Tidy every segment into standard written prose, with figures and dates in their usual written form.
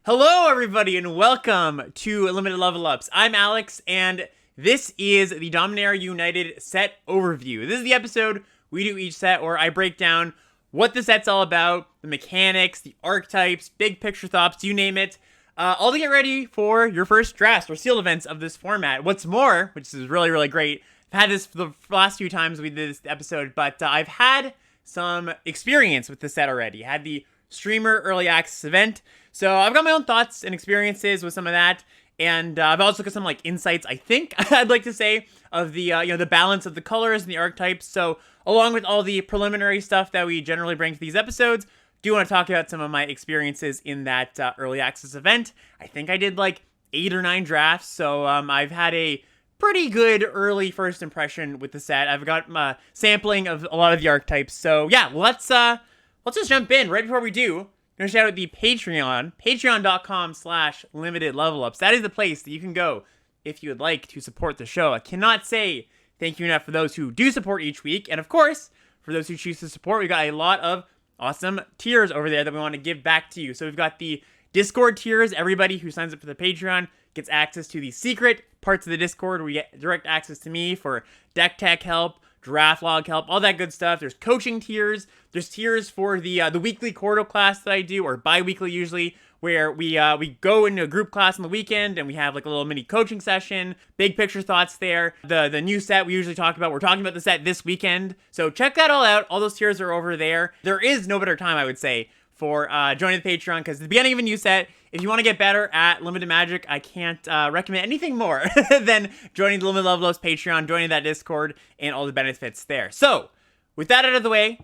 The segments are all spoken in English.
Hello, everybody, and welcome to Limited Level Ups. I'm Alex, and this is the Dominaria United set overview. This is the episode we do each set where I break down what the set's all about, the mechanics, the archetypes, big picture thoughts, you name it, all to get ready for your first drafts or sealed events of this format. What's more, which is really great, I've had this for the last few times we did this episode, but I've had some experience with the set already. Had the streamer early access event, so I've got my own thoughts and experiences with some of that, and I've also got some like insights, I think I'd like to say, of the the balance of the colors and the archetypes. So along with all the preliminary stuff that we generally bring to these episodes, do want to talk about some of my experiences in that early access event. I think I did like 8 or 9 drafts, so I've had a pretty good early first impression with the set. I've got sampling of a lot of the archetypes, so yeah, let's just jump in. Right before we do, I'm going to shout out the Patreon, patreon.com/limitedlevelups. That is the place that you can go if you would like to support the show. I cannot say thank you enough for those who do support each week. And of course, for those who choose to support, we've got a lot of awesome tiers over there that we want to give back to you. So we've got the Discord tiers. Everybody who signs up for the Patreon gets access to the secret parts of the Discord where you get direct access to me for deck tech help, draft log help, all that good stuff. There's coaching tiers. There's tiers for the weekly quarter class that I do, or bi-weekly usually, where we go into a group class on the weekend and we have like a little mini coaching session, big picture thoughts there. The new set we usually talk about, we're talking about the set this weekend. So check that all out. All those tiers are over there. There is no better time, I would say, for joining the Patreon, because at the beginning of a new set, if you want to get better at Limited Magic, I can't recommend anything more than joining the Limited Level Ups Patreon, joining that Discord, and all the benefits there. So, with that out of the way,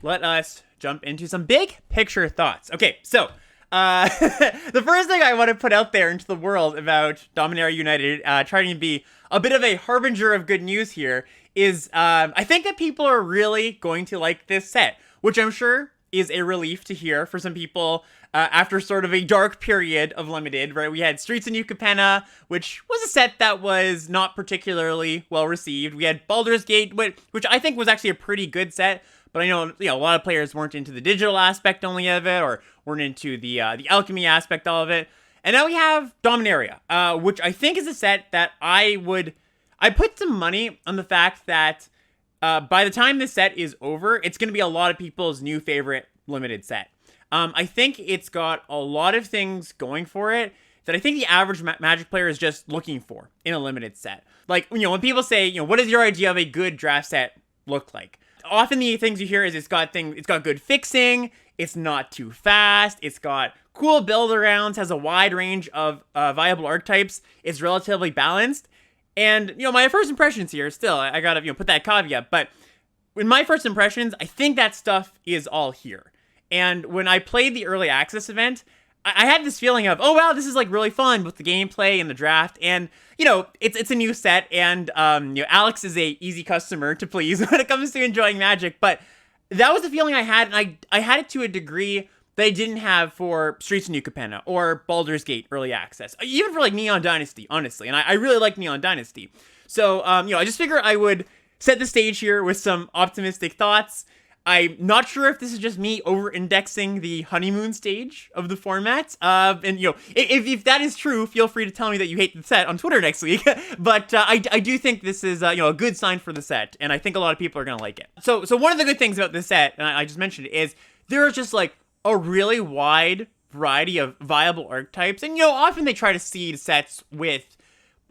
let us jump into some big picture thoughts. Okay, so, the first thing I want to put out there into the world about Dominaria United, trying to be a bit of a harbinger of good news here, is I think that people are really going to like this set, which I'm sure is a relief to hear for some people after sort of a dark period of Limited, right? We had Streets of New Capenna, which was a set that was not particularly well received. We had Baldur's Gate, which I think was actually a pretty good set, but I know, a lot of players weren't into the digital aspect only of it, or weren't into the alchemy aspect of it. And now we have Dominaria, which I think is a set that I put some money on the fact that by the time this set is over, it's going to be a lot of people's new favorite Limited set. I think it's got a lot of things going for it that I think the average Magic player is just looking for in a Limited set. Like, when people say, what does your idea of a good draft set look like? Often the things you hear is it's got good fixing, it's not too fast, it's got cool build arounds, has a wide range of viable archetypes, it's relatively balanced. And, my first impressions here, still, I gotta, put that caveat, but in my first impressions, I think that stuff is all here. And when I played the early access event, I had this feeling of, oh wow, this is like really fun with the gameplay and the draft, and it's a new set, and Alex is a easy customer to please when it comes to enjoying Magic. But that was the feeling I had, and I had it to a degree that I didn't have for Streets of New Capenna or Baldur's Gate early access, even for like Neon Dynasty, honestly. And I really like Neon Dynasty, so I just figured I would set the stage here with some optimistic thoughts. I'm not sure if this is just me over-indexing the honeymoon stage of the format. And, if that is true, feel free to tell me that you hate the set on Twitter next week. But I do think this is, a good sign for the set. And I think a lot of people are going to like it. So one of the good things about this set, and I just mentioned it, is there is just, like, a really wide variety of viable archetypes. And, often they try to seed sets with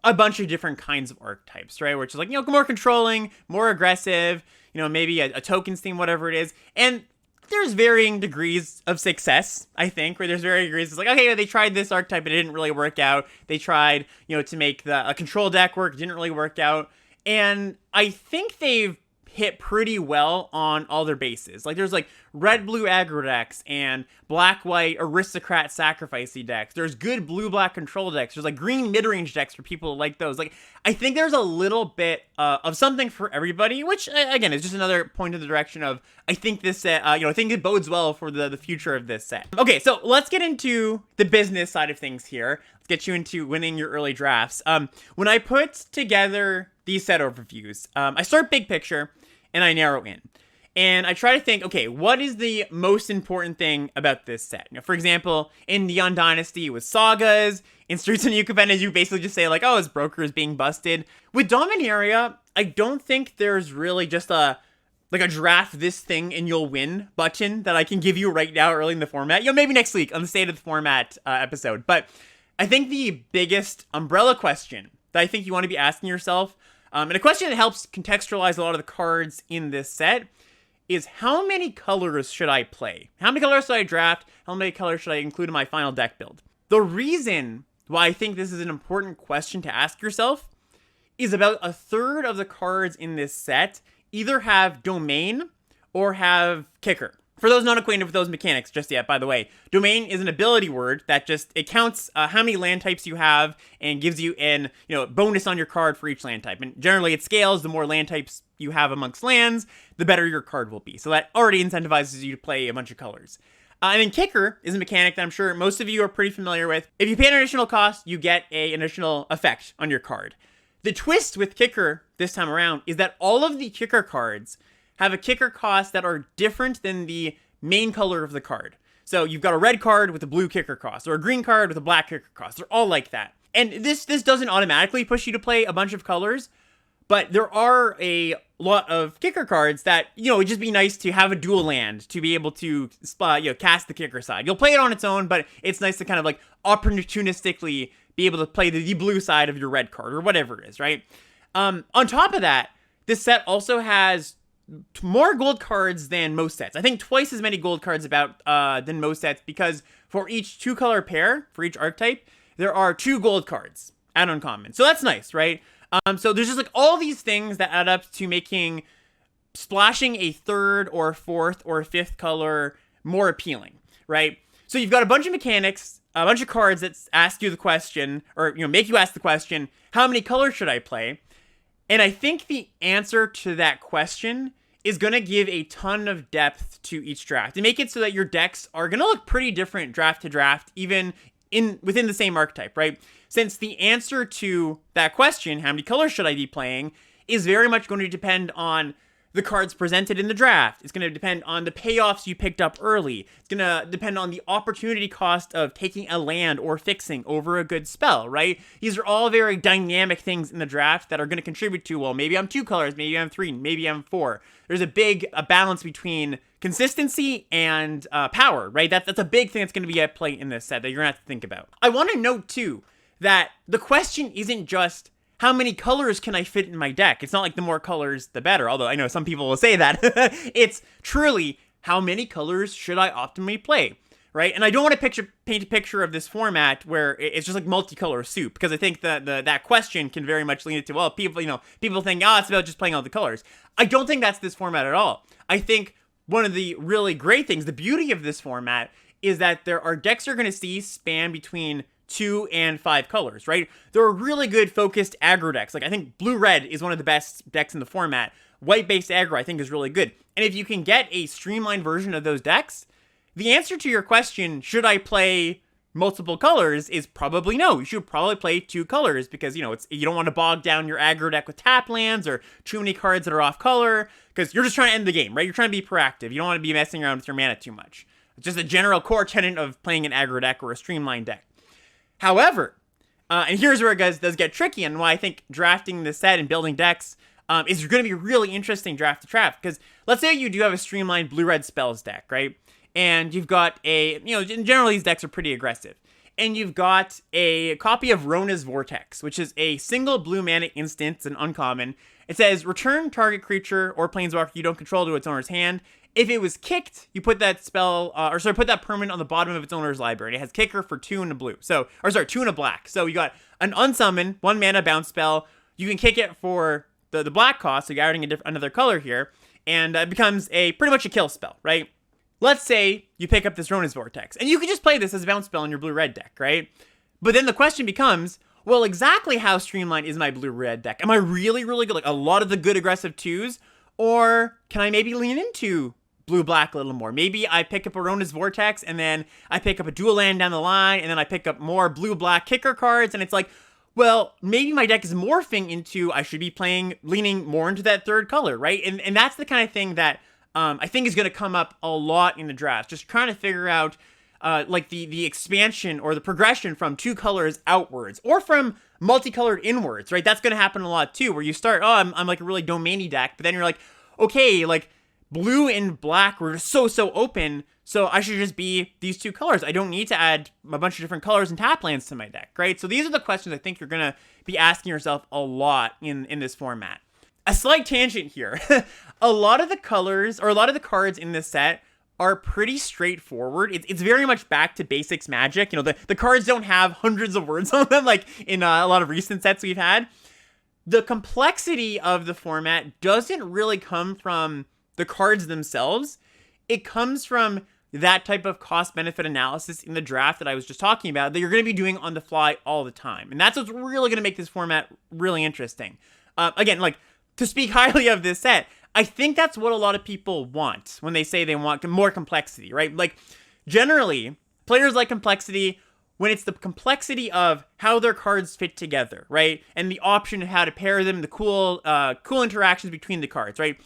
a bunch of different kinds of archetypes, right? Which is, like, more controlling, more aggressive, maybe a tokens theme, whatever it is. And there's varying degrees of success, I think, where there's varying degrees. It's like, okay, they tried this archetype, but it didn't really work out. They tried, to make a control deck work, it didn't really work out. And I think they've hit pretty well on all their bases. Like, there's like red-blue aggro decks and black-white aristocrat sacrificey decks. There's good blue-black control decks. There's like green mid-range decks for people who like those. Like, I think there's a little bit of something for everybody, which again is just another point in the direction of I think this set. I think it bodes well for the future of this set. Okay, so let's get into the business side of things here. Let's get you into winning your early drafts. When I put together these set overviews, I start big picture and I narrow in. And I try to think, okay, what is the most important thing about this set? For example, in Neon Dynasty with Sagas, in Streets of New Capenna, you basically just say like, oh, his broker is being busted. With Dominaria, I don't think there's really just a draft this thing and you'll win button that I can give you right now early in the format. Maybe next week on the State of the Format episode. But I think the biggest umbrella question that I think you want to be asking yourself, and a question that helps contextualize a lot of the cards in this set, is how many colors should I play? How many colors should I draft? How many colors should I include in my final deck build? The reason why I think this is an important question to ask yourself is about a third of the cards in this set either have Domain or have Kicker. For those not acquainted with those mechanics just yet, by the way, Domain is an ability word that it counts how many land types you have and gives you an bonus on your card for each land type. And generally it scales. The more land types you have amongst lands, the better your card will be. So that already incentivizes you to play a bunch of colors. And then Kicker is a mechanic that I'm sure most of you are pretty familiar with. If you pay an additional cost, you get an additional effect on your card. The twist with Kicker this time around is that all of the Kicker cards have a Kicker cost that are different than the main color of the card. So you've got a red card with a blue Kicker cost, or a green card with a black Kicker cost. They're all like that. And this doesn't automatically push you to play a bunch of colors, but there are a lot of Kicker cards that, it'd just be nice to have a dual land to be able to cast the Kicker side. You'll play it on its own, but it's nice to kind of like opportunistically be able to play the blue side of your red card or whatever it is, right? On top of that, this set also has more gold cards than most sets. I think twice as many gold cards than most sets, because for each 2-color pair, for each archetype, there are 2 gold cards at uncommon. So that's nice, right? So there's just like all these things that add up to making splashing a 3rd or 4th or 5th color more appealing, right? So you've got a bunch of mechanics, a bunch of cards that ask you the question, or make you ask the question, how many colors should I play? And I think the answer to that question is going to give a ton of depth to each draft and make it so that your decks are going to look pretty different draft to draft, even within the same archetype, right? Since the answer to that question, how many colors should I be playing, is very much going to depend on the cards presented in the draft. It's going to depend on the payoffs you picked up early. It's going to depend on the opportunity cost of taking a land or fixing over a good spell, right? These are all very dynamic things in the draft that are going to contribute to, well, maybe I'm 2 colors, maybe I'm 3, maybe I'm 4. There's a balance between consistency and power, right? That's a big thing that's going to be at play in this set that you're going to have to think about. I want to note, too, that the question isn't just, how many colors can I fit in my deck? It's not like the more colors, the better, although I know some people will say that. It's truly, how many colors should I optimally play, right? And I don't want to paint a picture of this format where it's just like multicolor soup, because I think that question can very much lean it to, well, people think, it's about just playing all the colors. I don't think that's this format at all. I think one of the really great things, the beauty of this format, is that there are decks you're going to see span between 2 and 5 colors, right? There are really good focused aggro decks. Like, I think blue-red is one of the best decks in the format. White-based aggro, I think, is really good. And if you can get a streamlined version of those decks, the answer to your question, should I play multiple colors, is probably no. You should probably play 2 colors because, you don't want to bog down your aggro deck with tap lands or too many cards that are off color, because you're just trying to end the game, right? You're trying to be proactive. You don't want to be messing around with your mana too much. It's just a general core tenet of playing an aggro deck or a streamlined deck. However, and here's where it does get tricky, and why I think drafting the set and building decks is going to be really interesting draft to draft. Because let's say you do have a streamlined blue-red spells deck, right? And you've got generally these decks are pretty aggressive. And you've got a copy of Rona's Vortex, which is a single blue mana instant, it's an uncommon. It says, return target creature or planeswalker you don't control to its owner's hand. If it was kicked, you put that put that permanent on the bottom of its owner's library. It has kicker for 2 and a blue. 2 and a black. So you got an unsummon, 1 mana bounce spell. You can kick it for the black cost, so you're adding another color here, and it becomes pretty much a kill spell, right? Let's say you pick up this Rona's Vortex, and you can just play this as a bounce spell in your blue-red deck, right? But then the question becomes, well, exactly how streamlined is my blue-red deck? Am I really, really good, like a lot of the good aggressive 2s? Or can I maybe lean into blue-black a little more? Maybe I pick up a Rona's Vortex, and then I pick up a dual land down the line, and then I pick up more blue-black kicker cards, and it's like, well, maybe my deck is morphing into, I should be leaning more into that 3rd color, right? And that's the kind of thing that I think is going to come up a lot in the draft. Just trying to figure out like the expansion or the progression from 2 colors outwards or from multicolored inwards, right? That's going to happen a lot too, where you start, I'm like a really domainy deck, but then you're like, okay, like blue and black were just so open, so I should just be these 2 colors. I don't need to add a bunch of different colors and tap lands to my deck, right? So these are the questions I think you're going to be asking yourself a lot in this format. A slight tangent here. A lot of the colors, or a lot of the cards in this set are pretty straightforward. It's very much back to basics Magic. You know, the cards don't have hundreds of words on them like in a lot of recent sets we've had. The complexity of the format doesn't really come from the cards themselves. It comes from that type of cost-benefit analysis in the draft that I was just talking about that you're going to be doing on the fly all the time. And that's what's really going to make this format really interesting. Again, like, to speak highly of this set, I think that's what a lot of people want when they say they want more complexity, right? Like, generally, players like complexity when it's the complexity of how their cards fit together, right? And the option of how to pair them, the cool interactions between the cards, right?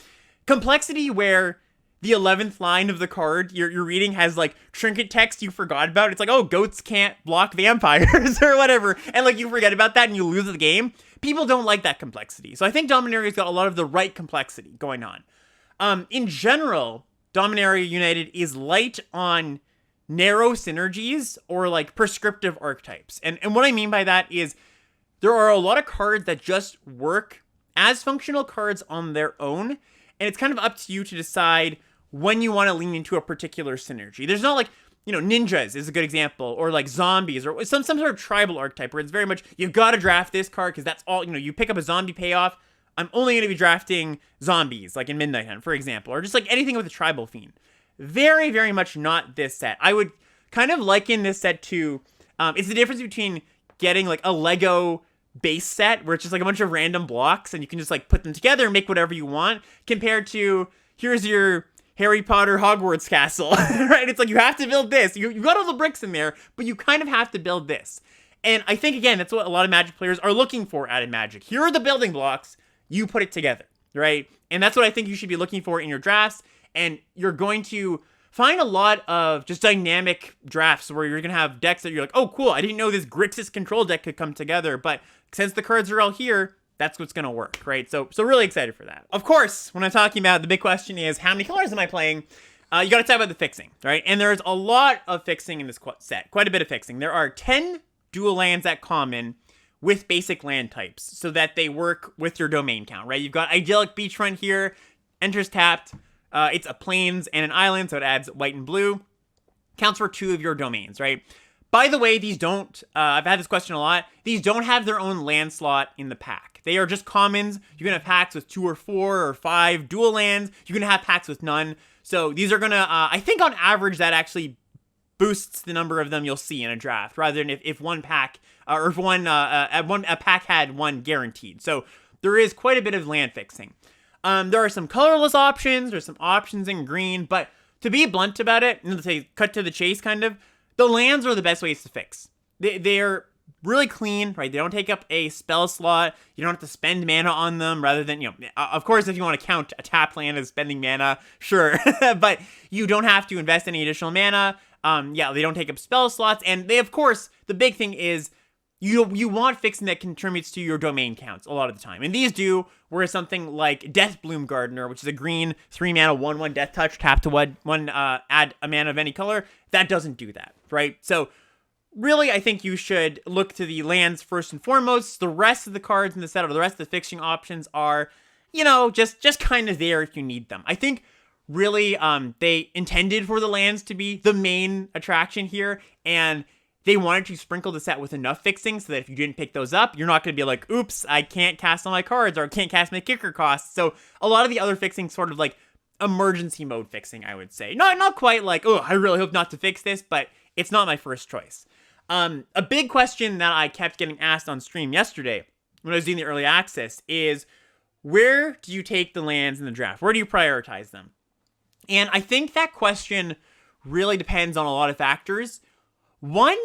Complexity where the 11th line of the card you're reading has like trinket text you forgot about. It's like, oh, goats can't block vampires or whatever. And like you forget about that and you lose the game. People don't like that complexity. So I think Dominaria's got a lot of the right complexity going on. In general, Dominaria United is light on narrow synergies or like prescriptive archetypes. And what I mean by that is there are a lot of cards that just work as functional cards on their own. And it's kind of up to you to decide when you want to lean into a particular synergy. There's not like, you know, ninjas is a good example, or like zombies, or some sort of tribal archetype where it's very much, you've got to draft this card because that's all, you know, you pick up a zombie payoff, I'm only going to be drafting zombies, like in Midnight Hunt, for example, or just like anything with a tribal theme. Very, very much not this set. I would kind of liken this set to, it's the difference between getting like a Lego base set where it's just like a bunch of random blocks and you can just like put them together and make whatever you want, compared to here's your Harry Potter Hogwarts castle, right? It's like you have to build this. You've got all the bricks in there, but you kind of have to build this. And I think, again, that's what a lot of Magic players are looking for out of Magic. Here are the building blocks. You put it together, right? And that's what I think you should be looking for in your drafts. And you're going to find a lot of just dynamic drafts where you're going to have decks that you're like, oh, cool, I didn't know this Grixis control deck could come together. But since the cards are all here, that's what's going to work, right? So really excited for that. Of course, when I'm talking about, the big question is, how many colors am I playing? You got to talk about the fixing, right? And there's a lot of fixing in this set, quite a bit of fixing. There are 10 dual lands at common with basic land types so that they work with your domain count, right? You've got Idyllic Beachfront here, enters tapped. It's a plains and an island, so it adds white and blue. Counts for 2 of your domains, right? By the way, these don't, I've had this question a lot, these don't have their own land slot in the pack. They are just commons. You can have packs with 2 or 4 or 5 dual lands. You can have packs with none. So these are going to, I think on average, that actually boosts the number of them you'll see in a draft, rather than if one pack, or if a pack had 1 guaranteed. So there is quite a bit of land fixing. There are some colorless options. There's some options in green, but to be blunt about it, and to say cut to the chase kind of, the lands are the best ways to fix. They're really clean, right? They don't take up a spell slot. You don't have to spend mana on them, rather than, you know, of course, if you want to count a tap land as spending mana, sure. But you don't have to invest any additional mana. Yeah, they don't take up spell slots. And they, of course, the big thing is you want fixing that contributes to your domain counts a lot of the time. And these do, whereas something like Deathbloom Gardener, which is a green 3-mana 1/1 death touch, tap to one add a mana of any color, that doesn't do that, right? So really, I think you should look to the lands first and foremost. The rest of the cards in the set, or the rest of the fixing options are, you know, just kind of there if you need them. I think really they intended for the lands to be the main attraction here, and they wanted to sprinkle the set with enough fixing so that if you didn't pick those up, you're not going to be like, oops, I can't cast all my cards, or I can't cast my kicker costs. So a lot of the other fixing sort of like emergency mode fixing, I would say. Not quite like, oh, I really hope not to fix this, but it's not my first choice. A big question that I kept getting asked on stream yesterday when I was doing the early access is, where do you take the lands in the draft? Where do you prioritize them? And I think that question really depends on a lot of factors. One,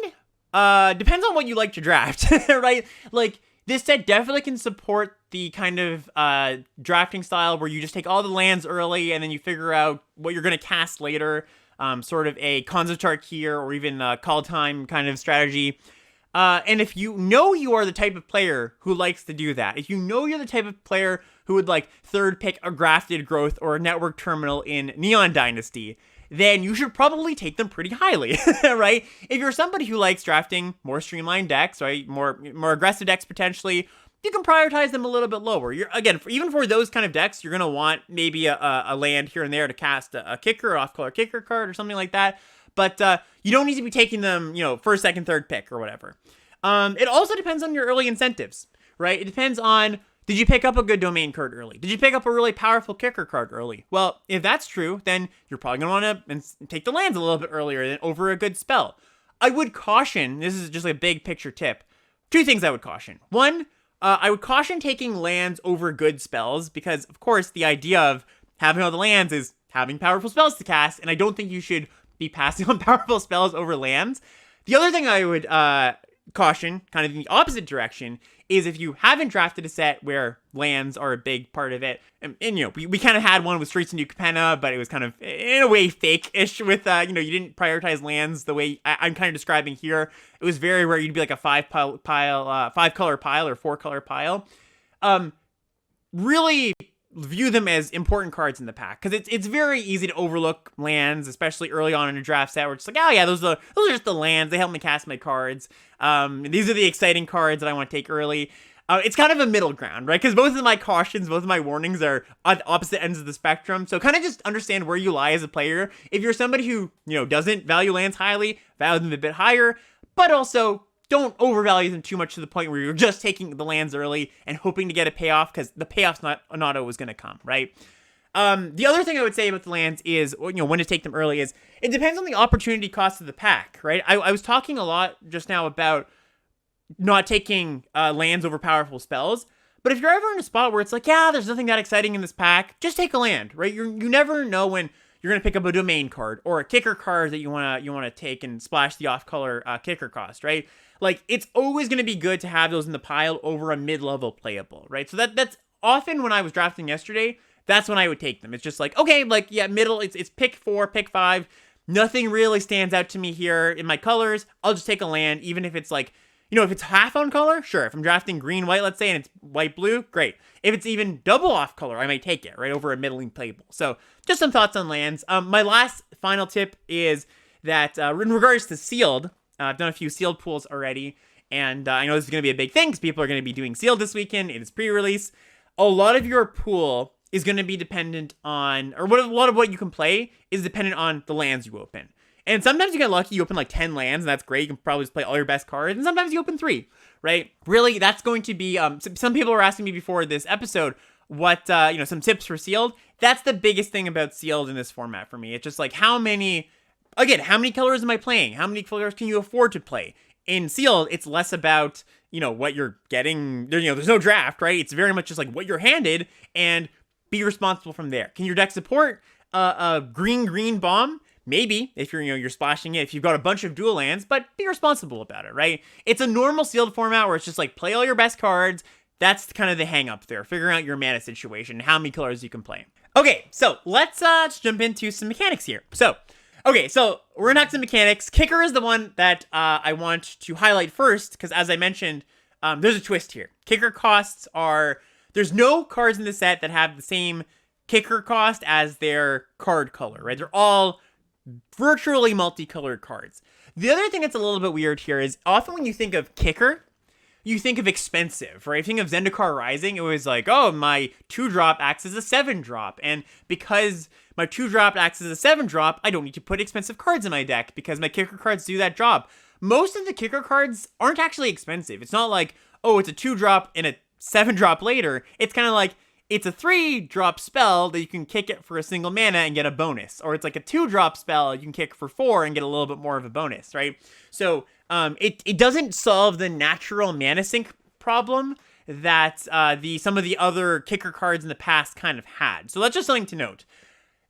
depends on what you like to draft, right? Like, this set definitely can support the kind of drafting style where you just take all the lands early and then you figure out what you're going to cast later, sort of a Konzatark here or even call time kind of strategy. And if you know you are the type of player who likes to do that, if you know you're the type of player who would like third pick a Grafted Growth or a Network Terminal in Neon Dynasty, then you should probably take them pretty highly, right? If you're somebody who likes drafting more streamlined decks, right, more aggressive decks potentially, you can prioritize them a little bit lower. Even for those kind of decks, you're gonna want maybe a land here and there to cast a kicker, off-color kicker card or something like that. But you don't need to be taking them, first, second, third pick or whatever. It also depends on your early incentives, right? It depends on, did you pick up a good domain card early? Did you pick up a really powerful kicker card early? Well, if that's true, then you're probably going to want to take the lands a little bit earlier than over a good spell. I would caution, this is just a big picture tip, two things I would caution. One, I would caution taking lands over good spells because, of course, the idea of having all the lands is having powerful spells to cast, and I don't think you should be passing on powerful spells over lands. The other thing I would caution, kind of in the opposite direction, is if you haven't drafted a set where lands are a big part of it, and we kind of had one with Streets of New Capenna, but it was kind of, in a way, fake-ish with, you didn't prioritize lands the way I'm kind of describing here. It was very rare you'd be like a five-color pile or 4-color pile. Really view them as important cards in the pack, because it's very easy to overlook lands, especially early on in a draft set where it's like, oh yeah, those are just the lands, they help me cast my cards, these are the exciting cards that I want to take early. It's kind of a middle ground, right? Because both of my cautions, both of my warnings are at the opposite ends of the spectrum, so kind of just understand where you lie as a player. If you're somebody who doesn't value lands highly, value them a bit higher, but also don't overvalue them too much to the point where you're just taking the lands early and hoping to get a payoff, because the payoff's not always going to come, right? The other thing I would say about the lands is, when to take them early is, it depends on the opportunity cost of the pack, right? I was talking a lot just now about not taking lands over powerful spells, but if you're ever in a spot where it's like, yeah, there's nothing that exciting in this pack, just take a land, right? You never know when you're going to pick up a domain card or a kicker card that you want to take and splash the off-color kicker cost, right? Like, it's always going to be good to have those in the pile over a mid-level playable, right? So that's often when I was drafting yesterday, that's when I would take them. It's just like, okay, like, yeah, middle, it's pick 4, pick 5. Nothing really stands out to me here in my colors. I'll just take a land, even if it's like, if it's half on color, sure. If I'm drafting green-white, let's say, and it's white-blue, great. If it's even double off color, I might take it, right, over a middling playable. So just some thoughts on lands. My last final tip is that in regards to sealed, I've done a few sealed pools already, and I know this is going to be a big thing because people are going to be doing sealed this weekend. It is pre-release. A lot of your pool is going to be dependent on, or a lot of what you can play is dependent on the lands you open. And sometimes you get lucky, you open like 10 lands, and that's great. You can probably just play all your best cards, and sometimes you open 3, right? Really, that's going to be, some people were asking me before this episode, what, some tips for sealed. That's the biggest thing about sealed in this format for me. It's just like, how many colors am I playing? How many colors can you afford to play? In sealed, it's less about, what you're getting. There's no draft, right? It's very much just like what you're handed and be responsible from there. Can your deck support a green bomb? Maybe, if you're splashing it, if you've got a bunch of dual lands, but be responsible about it, right? It's a normal sealed format where it's just like, play all your best cards. That's kind of the hang up there, figuring out your mana situation, how many colors you can play. Okay, so let's jump into some mechanics here. So we're gonna talk some mechanics. Kicker is the one that I want to highlight first, because as I mentioned, there's a twist here. Kicker costs there's no cards in the set that have the same kicker cost as their card color, right? They're all virtually multicolored cards. The other thing that's a little bit weird here is often when you think of kicker, you think of expensive, right? If you think of Zendikar Rising, it was like, oh, my 2-drop acts as a 7-drop. And because my 2-drop acts as a 7-drop, I don't need to put expensive cards in my deck because my kicker cards do that job. Most of the kicker cards aren't actually expensive. It's not like, oh, it's a 2-drop and a 7-drop later. It's kind of like, it's a 3-drop spell that you can kick it for a single mana and get a bonus. Or it's like a 2-drop spell you can kick for 4 and get a little bit more of a bonus, right? So it doesn't solve the natural mana sink problem that some of the other kicker cards in the past kind of had. So that's just something to note.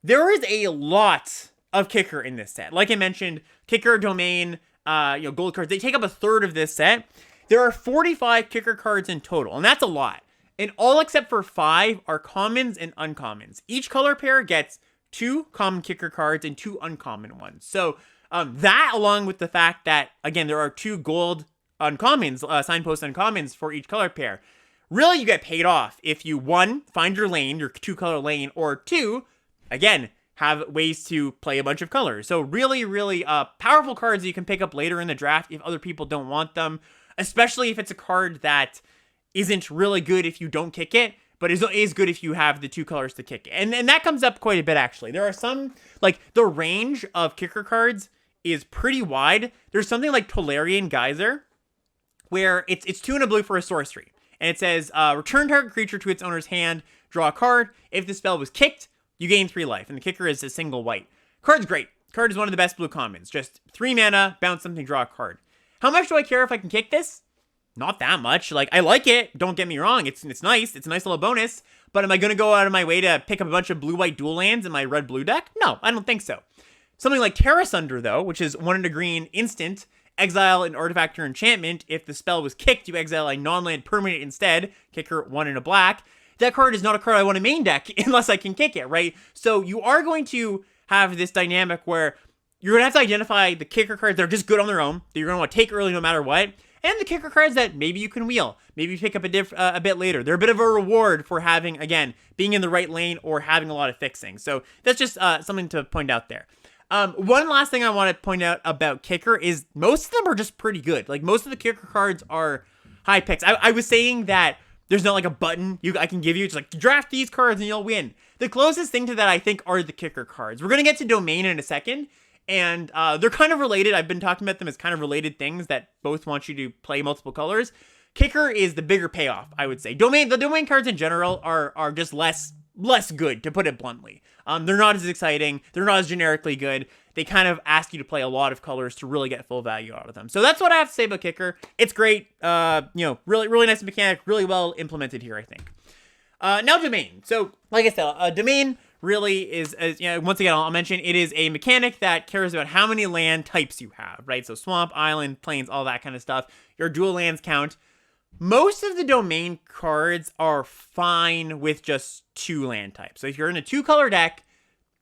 There is a lot of kicker in this set. Like I mentioned, kicker, domain, gold cards, they take up a third of this set. There are 45 kicker cards in total, and that's a lot. and all except for 5 are commons and uncommons. Each color pair gets 2 common kicker cards and 2 uncommon ones. So that, along with the fact that, again, there are 2 gold uncommons, signpost uncommons for each color pair, really you get paid off if you, 1, find your lane, your 2-color lane, or 2, again, have ways to play a bunch of colors. So really, really powerful cards that you can pick up later in the draft if other people don't want them, especially if it's a card that isn't really good if you don't kick it, but is good if you have the 2 colors to kick it. And that comes up quite a bit, actually. There are some, like, the range of kicker cards is pretty wide. There's something like Tolarian Geyser, where it's 2 and a blue for a sorcery. And it says, return target creature to its owner's hand, draw a card. If the spell was kicked, you gain 3 life. And the kicker is a single white. Card's great. Card is one of the best blue commons. Just 3 mana, bounce something, draw a card. How much do I care if I can kick this? Not that much. Like, I like it. Don't get me wrong. It's nice. It's a nice little bonus. But am I going to go out of my way to pick up a bunch of blue-white dual lands in my red-blue deck? No, I don't think so. Something like Terra Sunder, though, which is 1 and a green instant, exile an artifact or enchantment. If the spell was kicked, you exile a non-land permanent instead. Kicker 1 and a black. That card is not a card I want to main deck unless I can kick it, right? So you are going to have this dynamic where you're going to have to identify the kicker cards that are just good on their own, that you're going to want to take early no matter what, and the kicker cards that maybe you can wheel. Maybe you pick up a bit later. They're a bit of a reward for having, again, being in the right lane or having a lot of fixing. So that's just something to point out there. One last thing I want to point out about kicker is most of them are just pretty good. Like, most of the kicker cards are high picks. I was saying that there's not like a button I can give you. It's like, draft these cards and you'll win. The closest thing to that, I think, are the kicker cards. We're going to get to Domain in a second. And they're kind of related. I've been talking about them as kind of related things that both want you to play multiple colors. Kicker is the bigger payoff, I would say. The domain cards in general are just less good, to put it bluntly. They're not as exciting. They're not as generically good. They kind of ask you to play a lot of colors to really get full value out of them. So that's what I have to say about Kicker. It's great. Really, really nice mechanic. Really well implemented here, I think. Now Domain. So, like I said, Domain really is, once again, I'll mention, it is a mechanic that cares about how many land types you have, right? So swamp, island, plains, all that kind of stuff. Your dual lands count. Most of the Domain cards are fine with just 2 land types. So if you're in a 2-color deck,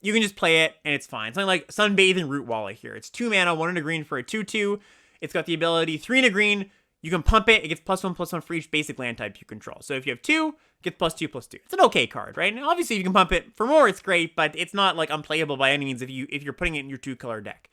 you can just play it and it's fine. Something like Sunbathe and Root Walla here. It's 2 mana, 1 and a green for a 2/2. It's got the ability 3 and a green. You can pump it. It gets +1/+1 for each basic land type you control. So if you have 2, it gets +2/+2. It's an okay card, right? Now, obviously, if you can pump it for more, it's great, but it's not like unplayable by any means if you're putting it in your 2-color deck.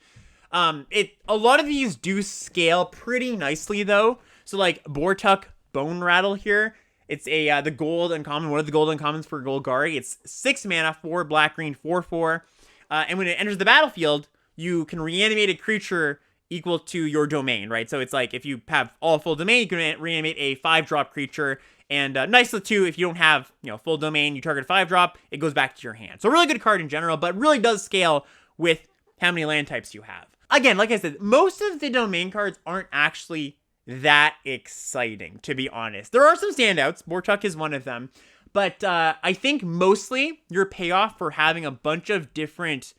A lot of these do scale pretty nicely though. So like Bortuk Bone Rattle here, it's the gold uncommon, one of the gold uncommons for Golgari. It's 6 mana, 4 black green, 4/4, and when it enters the battlefield, you can reanimate a creature equal to your domain, right? So it's like if you have all full domain, you can reanimate a 5-drop creature. And nicely too, if you don't have full domain, you target a 5-drop, it goes back to your hand. So a really good card in general, but really does scale with how many land types you have. Again, like I said, most of the domain cards aren't actually that exciting, to be honest. There are some standouts. Bortuk is one of them. But I think mostly your payoff for having a bunch of different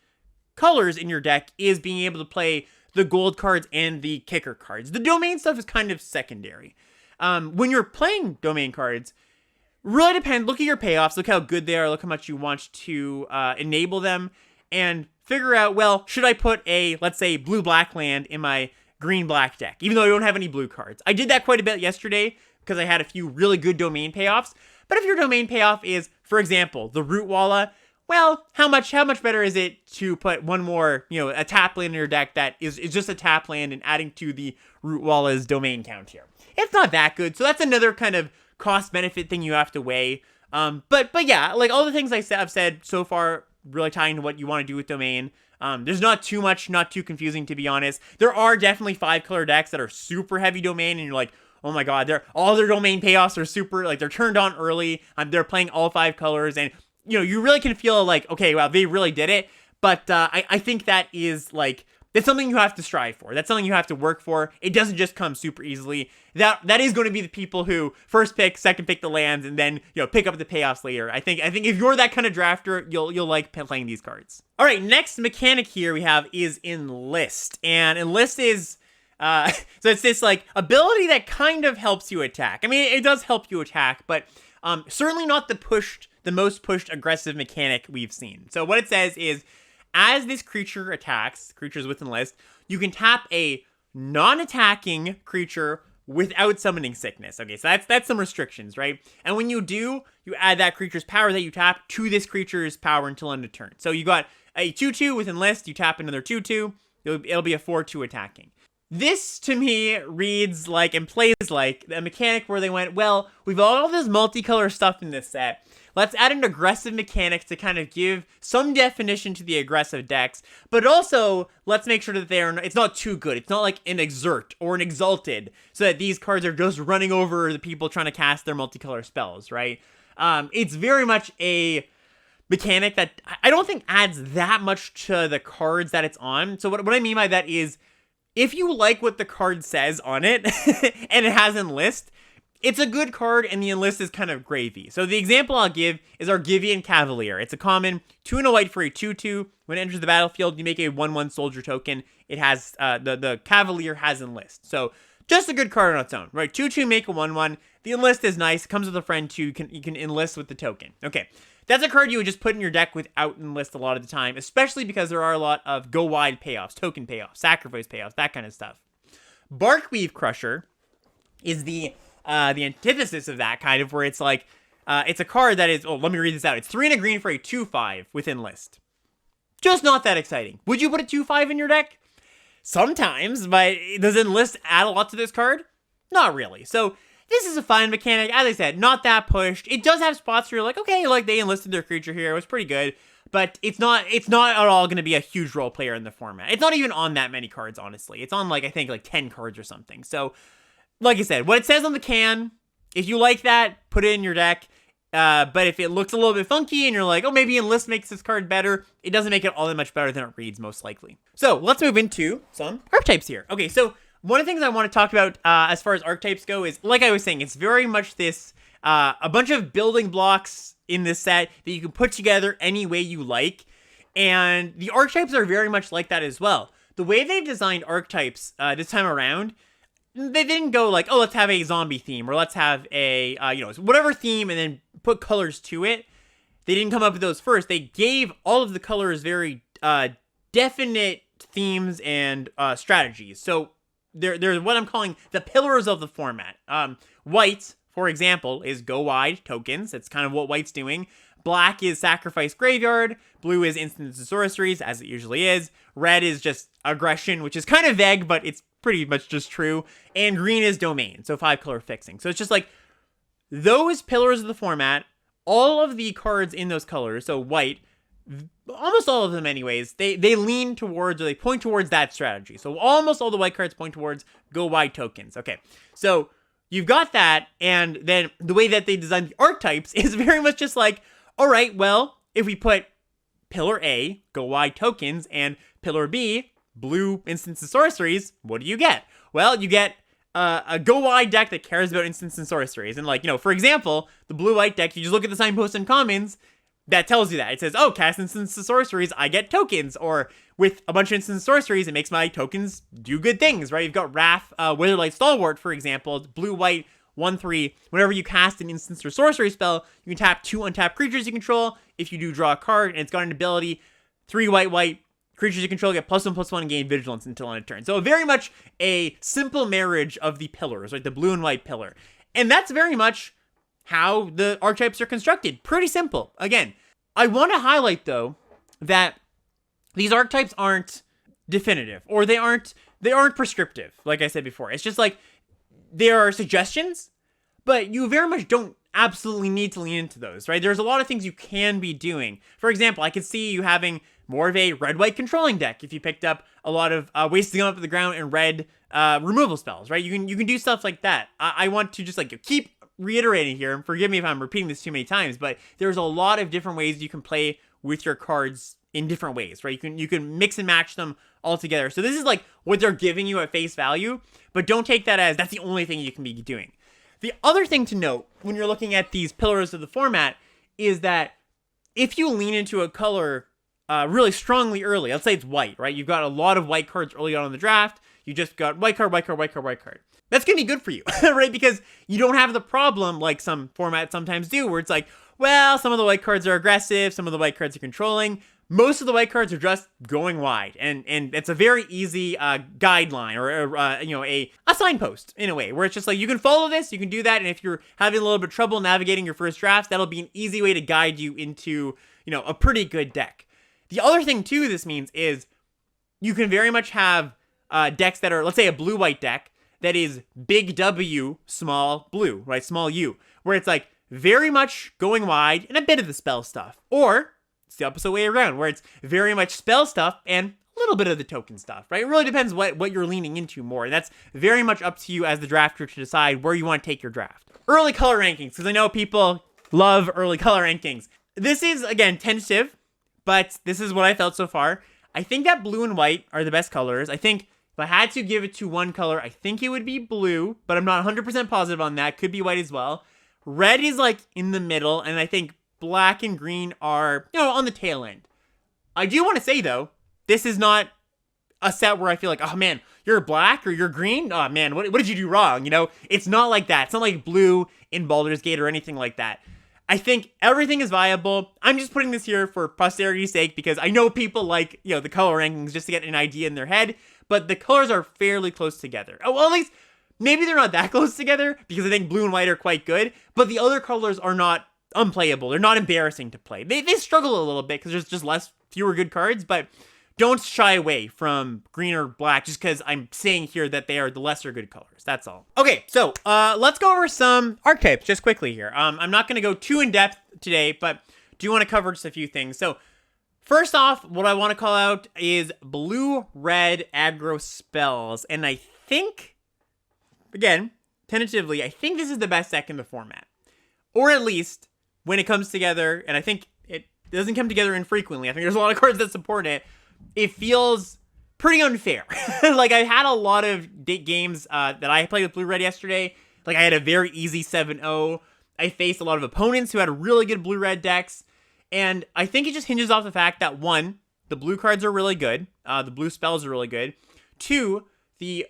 colors in your deck is being able to play the gold cards and the kicker cards. The domain stuff is kind of secondary. When you're playing domain cards, really depend. Look at your payoffs. Look how good they are. Look how much you want to enable them. And figure out, well, should I put a, let's say, blue-black land in my green-black deck, even though I don't have any blue cards? I did that quite a bit yesterday because I had a few really good domain payoffs. But if your domain payoff is, for example, the Root Walla, well, how much better is it to put one more, a tap land in your deck that is just a tap land and adding to the Root Walla's domain count here? It's not that good. So that's another kind of cost-benefit thing you have to weigh. But yeah, like all the things I've said so far really tying to what you want to do with domain. There's not too much, not too confusing, to be honest. There are definitely 5-color decks that are super heavy domain, and you're like, oh my god, all their domain payoffs are super, like, they're turned on early. They're playing all 5 colors, and you really can feel like, okay, wow, they really did it. But I think that is like, that's something you have to strive for. That's something you have to work for. It doesn't just come super easily. That is going to be the people who first pick, second pick the lands, and then pick up the payoffs later. I think if you're that kind of drafter, you'll like playing these cards. All right, next mechanic here we have is Enlist, and Enlist is so it's this like ability that kind of helps you attack. I mean, it does help you attack, but Certainly not the most pushed aggressive mechanic we've seen. So what it says is, as this creature attacks, creatures with enlist, you can tap a non-attacking creature without summoning sickness. Okay, so that's some restrictions, right? And when you do, you add that creature's power that you tap to this creature's power until end of turn. So you got a 2/2 with enlist, you tap another 2/2, it'll be a 4/2 attacking. This, to me, reads like and plays like a mechanic where they went, well, we've all this multicolor stuff in this set. Let's add an aggressive mechanic to kind of give some definition to the aggressive decks, but also let's make sure that it's not too good. It's not like an Exert or an Exalted, so that these cards are just running over the people trying to cast their multicolor spells, right? It's very much a mechanic that I don't think adds that much to the cards that it's on. So what I mean by that is, if you like what the card says on it, and it has enlist, it's a good card, and the enlist is kind of gravy. So the example I'll give is Argivian Cavalier. It's a common 2 and a white for a 2/2. When it enters the battlefield, you make a 1/1 soldier token. It has, the Cavalier has enlist. So just a good card on its own, right? 2/2, make a 1/1. The enlist is nice. It comes with a friend too. You can enlist with the token. Okay. That's a card you would just put in your deck without enlist a lot of the time, especially because there are a lot of go wide payoffs, token payoffs, sacrifice payoffs, that kind of stuff. Barkweave Crusher is the antithesis of that, kind of, where it's like, it's a card that is, let me read this out. It's 3 and a green for a 2/5 with enlist. Just not that exciting. Would you put a 2/5 in your deck? Sometimes, but does enlist add a lot to this card? Not really. So this is a fine mechanic. As I said, not that pushed. It does have spots where you're like, okay, like they enlisted their creature here. It was pretty good. But it's not at all going to be a huge role player in the format. It's not even on that many cards, honestly. It's on, I think 10 cards or something. So, like I said, what it says on the can, if you like that, put it in your deck. But if it looks a little bit funky and you're like, oh, maybe enlist makes this card better, it doesn't make it all that much better than it reads, most likely. So, let's move into some archetypes here. Okay, so one of the things I want to talk about as far as archetypes go is, like I was saying, it's very much this, a bunch of building blocks in this set that you can put together any way you like. And the archetypes are very much like that as well. The way they've designed archetypes this time around, they didn't go like, oh, let's have a zombie theme, or let's have a, whatever theme, and then put colors to it. They didn't come up with those first. They gave all of the colors very definite themes and strategies. So they're what I'm calling the pillars of the format. White, for example, is go wide tokens. That's kind of what white's doing. Black is sacrifice graveyard. Blue is instants and sorceries, as it usually is. Red is just aggression, which is kind of vague, but it's pretty much just true. And green is domain, so 5-color fixing. So it's just like those pillars of the format, all of the cards in those colors, so white, almost all of them anyways, they lean towards, or they point towards that strategy. So almost all the white cards point towards go wide tokens. Okay, so you've got that, and then the way that they design the archetypes is very much just like, all right, well, if we put pillar A, go wide tokens, and pillar B, blue instants and sorceries, what do you get? Well, you get a go wide deck that cares about instants and sorceries. And for example, the blue white deck, you just look at the signpost and commons, that tells you that. It says, oh, cast instants and sorceries, I get tokens. Or with a bunch of instants and sorceries, it makes my tokens do good things, right? You've got Wrath, Witherlight Stalwart, for example. It's blue-white, 1/3. Whenever you cast an instance or sorcery spell, you can tap 2 untapped creatures you control. If you do draw a card, and it's got an ability, 3 white, creatures you control get +1/+1 and gain vigilance until end of turn. So very much a simple marriage of the pillars, right? The blue and white pillar. And that's very much how the archetypes are constructed. Pretty simple. Again, I want to highlight, though, that these archetypes aren't definitive, or they aren't prescriptive, like I said before. It's just like, there are suggestions, but you very much don't absolutely need to lean into those, right? There's a lot of things you can be doing. For example, I could see you having more of a red-white controlling deck if you picked up a lot of wasting up the ground and red removal spells, right? You can do stuff like that. I want to just keep reiterating here, and forgive me if I'm repeating this too many times, but there's a lot of different ways you can play with your cards in different ways, right? You can mix and match them all together. So this is what they're giving you at face value, but don't take that as that's the only thing you can be doing. The other thing to note when you're looking at these pillars of the format is that if you lean into a color really strongly early, let's say it's white, right? You've got a lot of white cards early on in the draft. You just got white card. that's going to be good for you, right? Because you don't have the problem like some formats sometimes do, where it's like, well, some of the white cards are aggressive, some of the white cards are controlling. Most of the white cards are just going wide, and it's a very easy guideline or a signpost in a way, where it's just like, you can follow this, you can do that, and if you're having a little bit of trouble navigating your first drafts, that'll be an easy way to guide you into, a pretty good deck. The other thing too this means is you can very much have decks that are, let's say, a blue-white deck that is big W, small blue, right? Small U, where it's like very much going wide and a bit of the spell stuff, or it's the opposite way around, where it's very much spell stuff and a little bit of the token stuff, right? It really depends what you're leaning into more. And that's very much up to you as the drafter to decide where you want to take your draft. Early color rankings, because I know people love early color rankings. This is, again, tentative, but this is what I felt so far. I think that blue and white are the best colors. I think if I had to give it to one color, I think it would be blue, but I'm not 100% positive on that. Could be white as well. Red is like in the middle, and I think black and green are, on the tail end. I do want to say, though, this is not a set where I feel like, oh man, you're black or you're green? Oh man, what did you do wrong? It's not like that. It's not like blue in Baldur's Gate or anything like that. I think everything is viable. I'm just putting this here for posterity's sake because I know people like, the color rankings just to get an idea in their head, but the colors are fairly close together. Oh, well, at least maybe they're not that close together because I think blue and white are quite good, but the other colors are not unplayable. They're not embarrassing to play. They struggle a little bit because there's just fewer good cards, but don't shy away from green or black just because I'm saying here that they are the lesser good colors. That's all. Okay, so let's go over some archetypes just quickly here. I'm not going to go too in-depth today, but do want to cover just a few things. So first off, what I want to call out is blue-red aggro spells. And I think, again, tentatively, I think this is the best deck in the format. Or at least when it comes together, and I think it doesn't come together infrequently. I think there's a lot of cards that support it. It feels pretty unfair. Like, I had a lot of games that I played with blue-red yesterday. Like, I had a very easy 7-0. I faced a lot of opponents who had really good blue-red decks. And I think it just hinges off the fact that, one, the blue cards are really good. The blue spells are really good. Two,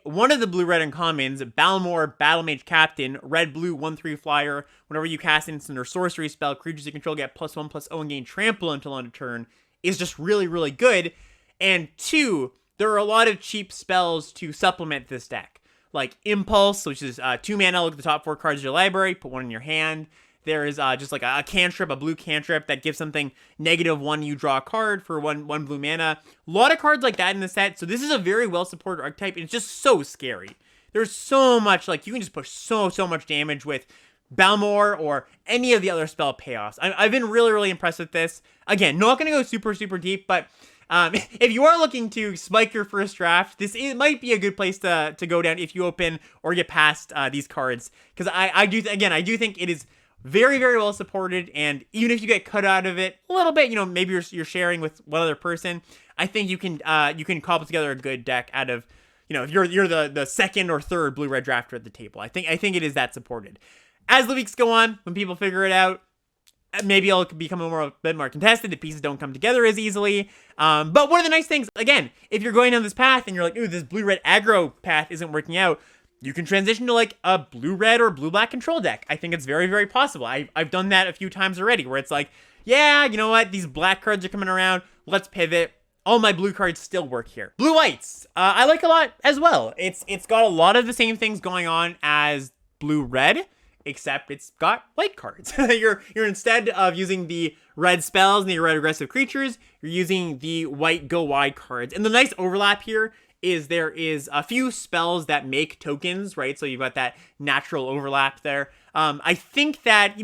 one of the blue-red uncommons, Balmor, Battle Mage Captain, red-blue 1/3 flyer. Whenever you cast instant or sorcery spell, creatures you control get +1/+0 and gain trample until end of turn, is just really, really good. And two, there are a lot of cheap spells to supplement this deck. Like Impulse, which is 2 mana, look at the top 4 cards of your library, put one in your hand. There is just like a cantrip, a blue cantrip that gives something -1, you draw a card for one blue mana. A lot of cards like that in the set, so this is a very well-supported archetype, and it's just so scary. There's so much, like, you can just push so much damage with Balmor or any of the other spell payoffs. I've been really, really impressed with this. Again, not going to go super, super deep, but if you are looking to spike your first draft, it might be a good place to go down if you open or get past these cards. Because I do think it is very, very well supported, and even if you get cut out of it a little bit, maybe you're sharing with one other person, I think you can cobble together a good deck out of, if you're the second or third blue-red drafter at the table. I think it is that supported. As the weeks go on, when people figure it out, maybe it'll become a bit more contested. The pieces don't come together as easily. But one of the nice things, again, if you're going down this path and you're like, ooh, this blue-red aggro path isn't working out, you can transition to like a blue-red or blue-black control deck. I think it's very, very possible. I've done that a few times already, where it's like, yeah, you know what? These black cards are coming around. Let's pivot. All my blue cards still work here. Blue-whites, I like a lot as well. It's got a lot of the same things going on as blue-red, except it's got white cards. You're instead of using the red spells and the red aggressive creatures, you're using the white go wide cards. And the nice overlap here is there is a few spells that make tokens, right? So you've got that natural overlap there. I think that,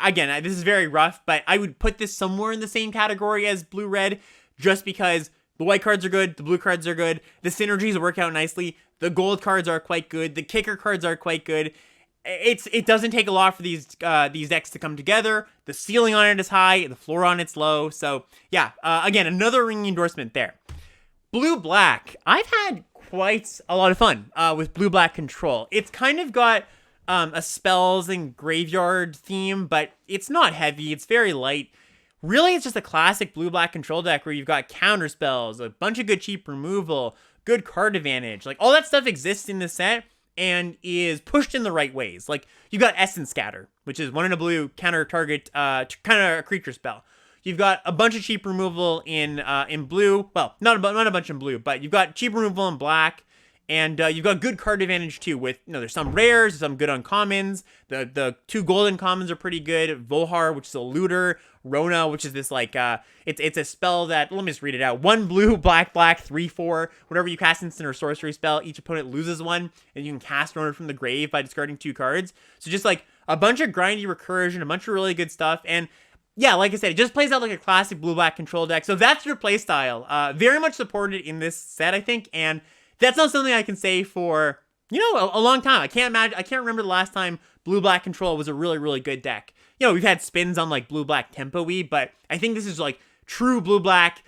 again, this is very rough, but I would put this somewhere in the same category as blue-red, just because the white cards are good, the blue cards are good, the synergies work out nicely, the gold cards are quite good, the kicker cards are quite good. It doesn't take a lot for these decks to come together. The ceiling on it is high, the floor on it's low. So yeah, again, another ringing endorsement there. Blue-black, I've had quite a lot of fun with blue-black control. It's kind of got a spells and graveyard theme, but it's not heavy. It's very light. Really, it's just a classic blue-black control deck where you've got counter spells, a bunch of good cheap removal, good card advantage. Like, all that stuff exists in this set, and is pushed in the right ways. Like, you've got Essence Scatter, which is 1 in a blue, counter target, kind of a creature spell. You've got a bunch of cheap removal in blue. Well, not a bunch in blue, but you've got cheap removal in black. And you've got good card advantage too with, there's some rares, some good uncommons. The 2 golden commons are pretty good. Vohar, which is a looter. Rona, which is this like, it's a spell that, let me just read it out. 1 blue, black, 3/4. Whenever you cast instant or sorcery spell, each opponent loses 1. And you can cast Rona from the grave by discarding 2 cards. So just like a bunch of grindy recursion, a bunch of really good stuff. And yeah, like I said, it just plays out like a classic blue-black control deck. So that's your playstyle. Very much supported in this set, I think. And that's not something I can say for, a long time. I can't remember the last time blue-black control was a really, really good deck. We've had spins on like blue-black tempo-y, but I think this is like true blue-black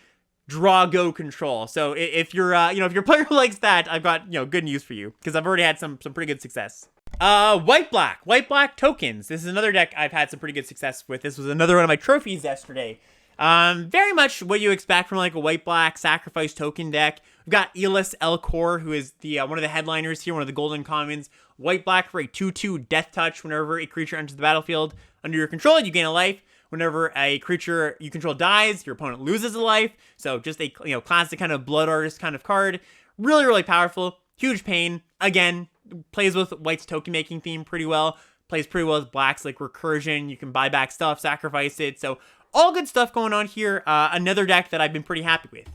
draw-go control. So if you're, if your player likes that, I've got, good news for you, because I've already had some pretty good success. White-black tokens. This is another deck I've had some pretty good success with. This was another one of my trophies yesterday. Very much what you expect from like a white-black sacrifice token deck. We've got Elis Elcor, who is the one of the headliners here, one of the golden commons. White-black for a 2/2 death touch. Whenever a creature enters the battlefield under your control, you gain a life. Whenever a creature you control dies, your opponent loses a life. So just a classic kind of blood artist kind of card. Really, really powerful. Huge pain. Again, plays with white's token making theme pretty well. Plays pretty well with black's like recursion. You can buy back stuff, sacrifice it. So all good stuff going on here. Another deck that I've been pretty happy with.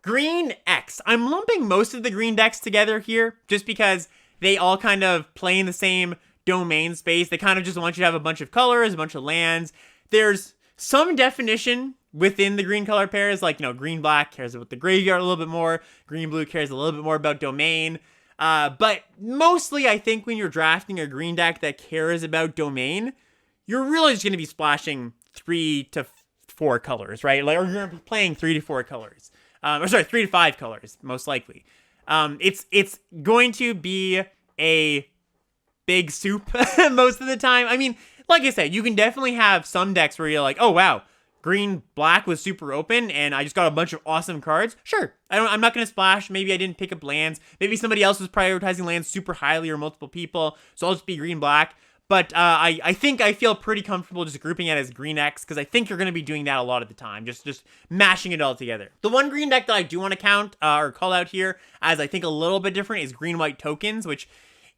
Green X. I'm lumping most of the green decks together here just because they all kind of play in the same domain space. They kind of just want you to have a bunch of colors, a bunch of lands. There's some definition within the green color pairs, like, green-black cares about the graveyard a little bit more. Green-blue cares a little bit more about domain. But mostly, I think when you're drafting a green deck that cares about domain, you're really just going to be splashing 3 to 4 colors, right? Like, or you're going to be playing 3 to 4 colors. 3 to 5 colors, most likely. It's going to be a big soup most of the time. I mean, like I said, you can definitely have some decks where you're like, oh, wow, green-black was super open, and I just got a bunch of awesome cards. Sure, I'm not going to splash. Maybe I didn't pick up lands. Maybe somebody else was prioritizing lands super highly or multiple people, so I'll just be green-black. But I think I feel pretty comfortable just grouping it as Green X, because I think you're going to be doing that a lot of the time, just mashing it all together. The one green deck that I do want to count or call out here as I think a little bit different is Green-White Tokens, which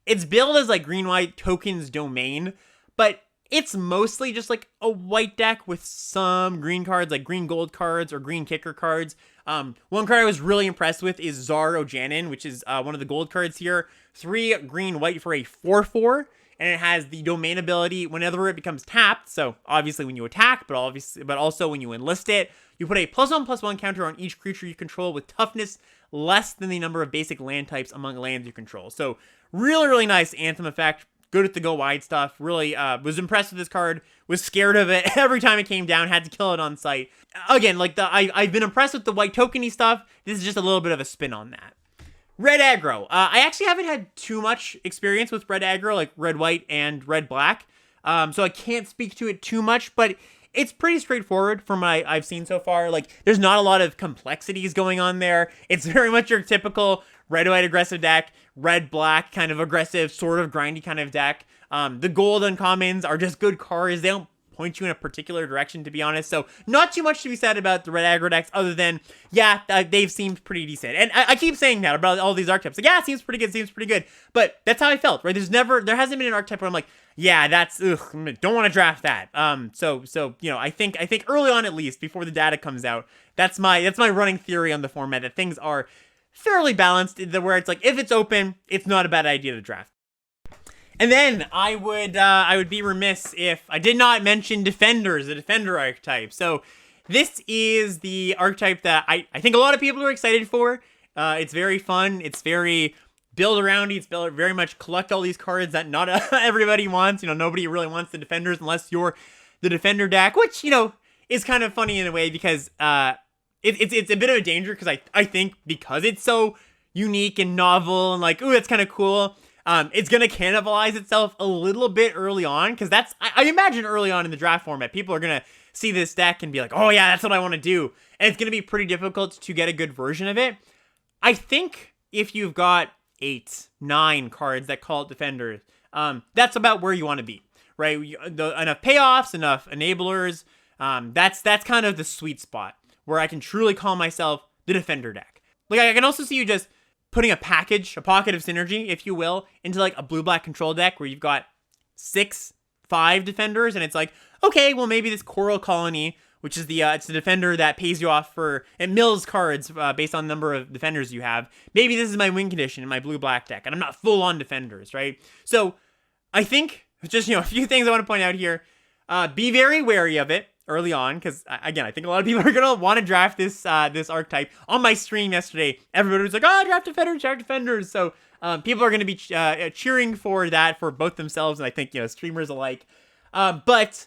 it's billed as like Green-White Tokens domain, but it's mostly just like a white deck with some green cards, like green gold cards or green kicker cards. One card I was really impressed with is Zar Ojanin, which is one of the gold cards here. 3 green-white for a 4/4. And it has the domain ability whenever it becomes tapped. So obviously when you attack, but also when you enlist it, you put a +1/+1 counter on each creature you control with toughness less than the number of basic land types among lands you control. So really, really nice Anthem effect. Good at the go wide stuff. Really was impressed with this card. Was scared of it every time it came down. Had to kill it on sight. Again, like I've been impressed with the white tokeny stuff. This is just a little bit of a spin on that. Red aggro. I actually haven't had too much experience with red aggro, like red-white and red-black. So I can't speak to it too much, but it's pretty straightforward from what I've seen so far. Like, there's not a lot of complexities going on there. It's very much your typical red-white aggressive deck, red-black kind of aggressive, sort of grindy kind of deck. The gold uncommons are just good cards. They don't point you in a particular direction, to be honest. So not too much to be said about the red aggro decks other than, yeah, they've seemed pretty decent. And I keep saying that about all these archetypes. Like, yeah, it seems pretty good. But that's how I felt, right? There hasn't been an archetype where I'm like, yeah, that's, don't want to draft that. So I think early on, at least, before the data comes out, that's my running theory on the format, that things are fairly balanced, where it's like, if it's open, it's not a bad idea to draft. And then I would be remiss if I did not mention Defenders, the Defender archetype. So this is the archetype that I think a lot of people are excited for. It's very fun. It's very build around. It's very much collect all these cards that not everybody wants. Nobody really wants the Defenders unless you're the Defender deck, which, is kind of funny in a way because it's a bit of a danger because I think because it's so unique and novel and like, ooh, that's kind of cool. It's going to cannibalize itself a little bit early on, because I imagine early on in the draft format, people are going to see this deck and be like, oh yeah, that's what I want to do. And it's going to be pretty difficult to get a good version of it. I think if you've got 8, 9 cards that call it defenders. That's about where you want to be, right? Enough payoffs, enough enablers. That's kind of the sweet spot where I can truly call myself the defender deck. Like, I can also see you just putting a pocket of synergy, if you will, into like a blue-black control deck where you've got 6, 5 defenders, and it's like, okay, well, maybe this Coral Colony, which is it's the defender that pays you off it mills cards based on the number of defenders you have. Maybe this is my win condition in my blue-black deck, and I'm not full-on defenders, right? So I think just, a few things I want to point out here. Be very wary of it early on, because again, I think a lot of people are gonna want to draft this archetype. On my stream yesterday, everybody was like, "Oh, draft defenders." So people are gonna be cheering for that for both themselves and I think streamers alike. But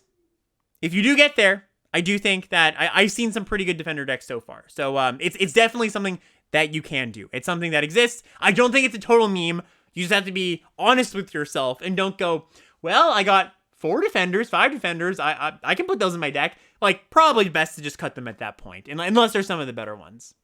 if you do get there, I do think that I've seen some pretty good defender decks so far. So it's definitely something that you can do. It's something that exists. I don't think it's a total meme. You just have to be honest with yourself and don't go, well, I got 4 defenders, 5 defenders, I can put those in my deck. Like, probably best to just cut them at that point, unless they're some of the better ones.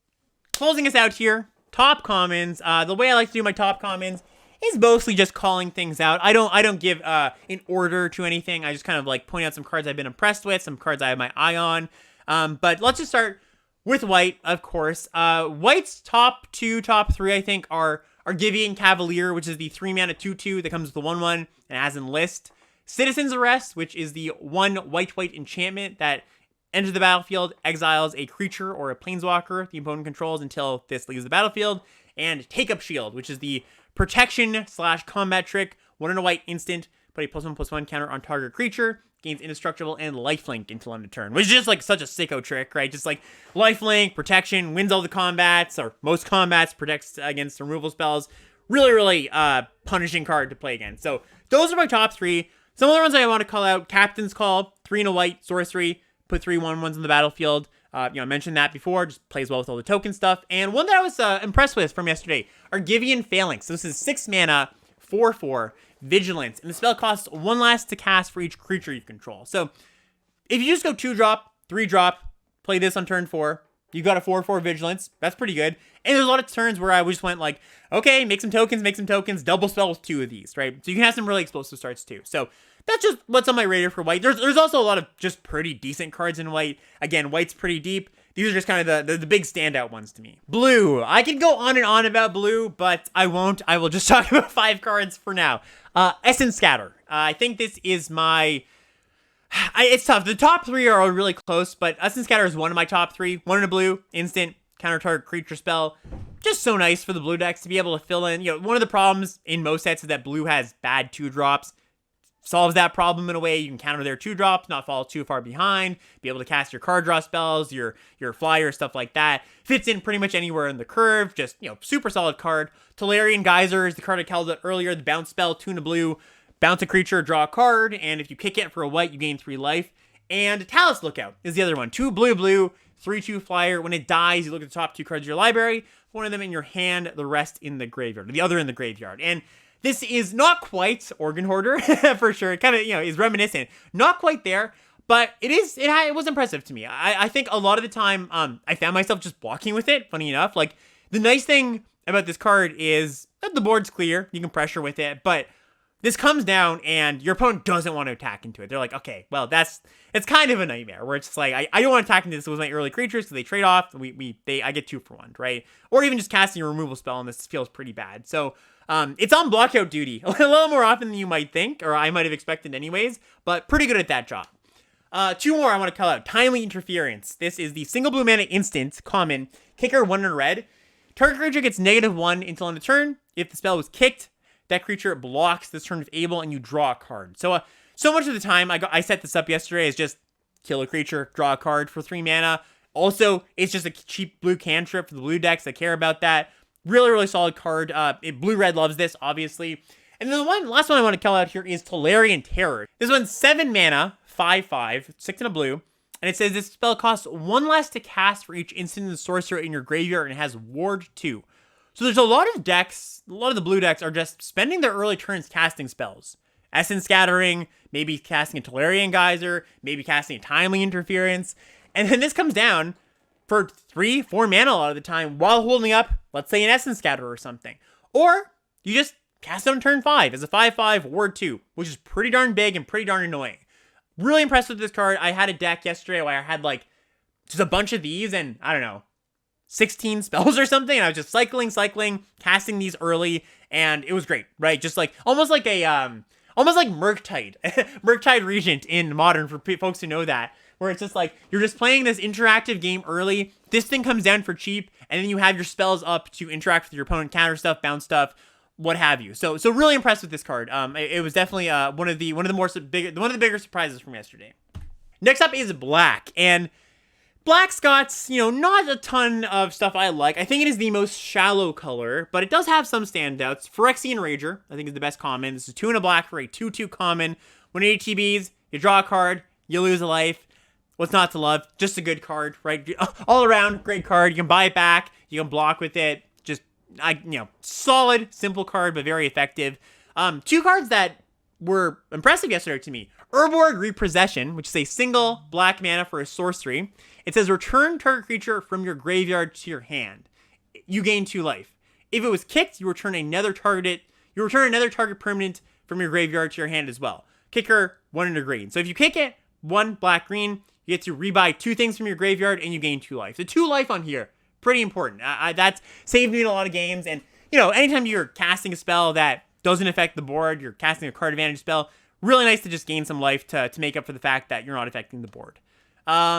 Closing us out here, top commons. The way I like to do my top commons is mostly just calling things out. I don't give an order to anything. I just kind of like point out some cards I've been impressed with, some cards I have my eye on. But let's just start with white, of course. White's top 2, top 3, I think, are Argivian Cavalier, which is the 3-mana 2/2 that comes with the 1/1 and has enlist. Citizen's Arrest, which is the 1 white enchantment that enters the battlefield, exiles a creature or a planeswalker the opponent controls until this leaves the battlefield. And Take Up Shield, which is the protection/combat trick, 1 and a white instant, put a +1/+1 counter on target creature, gains indestructible and lifelink until end of turn, which is just like such a sicko trick, right? Just like lifelink, protection, wins all the combats, or most combats, protects against removal spells. Really, really punishing card to play against. So those are my top 3. Some other ones I want to call out: Captain's Call, 3 and a white, sorcery, put 3 1/1s on the battlefield. I mentioned that before, just plays well with all the token stuff. And one that I was impressed with from yesterday, Argivian Phalanx. So this is 6 mana, 4/4, Vigilance, and the spell costs 1 last to cast for each creature you control. So if you just go 2-drop, 3-drop, play this on turn 4, you got a 4/4 Vigilance. That's pretty good. And there's a lot of turns where I just went like, okay, make some tokens, double spell with 2 of these, right? So you can have some really explosive starts too. So that's just what's on my radar for white. There's also a lot of just pretty decent cards in white. Again, white's pretty deep. These are just kind of the big standout ones to me. Blue. I can go on and on about blue, but I won't. I will just talk about 5 cards for now. Essence Scatter. I think this is my... it's tough. The top 3 are all really close, but Essence Scatter is one of my top 3. 1 in a blue, instant, counter target creature spell. Just so nice for the blue decks to be able to fill in. One of the problems in most sets is that blue has bad 2-drops. Solves that problem in a way. You can counter their 2-drops, not fall too far behind, be able to cast your card draw spells, your flyer, stuff like that. Fits in pretty much anywhere in the curve. Just, super solid card. Tolarian Geyser is the card I called out earlier. The bounce spell, 2 and a blue. Bounce a creature, draw a card, and if you kick it for a white, you gain 3 life. And Talus Lookout is the other one. 2 blue, 3/2 flyer. When it dies, you look at the top 2 cards of your library, 1 of them in your hand, the rest in the graveyard, or the other in the graveyard. And this is not quite Organ Hoarder, for sure. It kind of, is reminiscent. Not quite there, but it was impressive to me. I think a lot of the time, I found myself just walking with it, funny enough. Like, the nice thing about this card is that the board's clear. You can pressure with it, but this comes down and your opponent doesn't want to attack into it. They're like, okay, well, it's kind of a nightmare where it's just like, I don't want to attack into this with my early creatures because they trade off. I get 2 for 1, right? Or even just casting a removal spell and this feels pretty bad. So, it's on blockout duty a little more often than you might think, or I might have expected anyways, but pretty good at that job. 2 more I want to call out. Timely Interference. This is the single blue mana instant, common, kicker 1 in red. Target creature gets -1 until end of turn. If the spell was kicked, that creature blocks this turn if able, and you draw a card. So much of the time, I set this up yesterday as just kill a creature, draw a card for 3 mana. Also, it's just a cheap blue cantrip for the blue decks that care about that. Really, really solid card. Blue-red loves this, obviously. And then the last one I want to call out here is Tolarian Terror. This one's 7 mana, 5/5, 6 in a blue. And it says this spell costs 1 less to cast for each instant and sorcerer in your graveyard and has Ward 2. So there's a lot of the blue decks are just spending their early turns casting spells. Essence Scattering, maybe casting a Tolarian Geyser, maybe casting a Timely Interference. And then this comes down for 3-4 mana a lot of the time while holding up, let's say, an Essence Scatter or something. Or you just cast it on turn 5 as a 5/5 Ward 2, which is pretty darn big and pretty darn annoying. Really impressed with this card. I had a deck yesterday where I had like just a bunch of these and I don't know, 16 spells or something. And I was just cycling, casting these early, and it was great, right? Just like almost like Murktide, Murktide Regent in Modern for folks who know that, where it's just like you're just playing this interactive game early. This thing comes down for cheap, and then you have your spells up to interact with your opponent, counter stuff, bounce stuff, what have you. So really impressed with this card. It was definitely one of the bigger surprises from yesterday. Next up is Black, and Black's got, not a ton of stuff I like. I think it is the most shallow color, but it does have some standouts. Phyrexian Rager, I think, is the best common. This is 2 and a black for a 2/2 common. When it ATBs, you draw a card, you lose a life. What's not to love? Just a good card, right? All around, great card. You can buy it back. You can block with it. Just, solid, simple card, but very effective. 2 cards that were impressive yesterday to me. Urborg Repossession, which is a single black mana for a sorcery. It says return target creature from your graveyard to your hand. You gain 2 life. If it was kicked, you return another target permanent from your graveyard to your hand as well. Kicker, 1 and a green. So if you kick it, 1 black green, you get to rebuy 2 things from your graveyard and you gain 2 life. The 2 life on here, pretty important. That's saved me in a lot of games. And, anytime you're casting a spell that doesn't affect the board, you're casting a card advantage spell, really nice to just gain some life to make up for the fact that you're not affecting the board.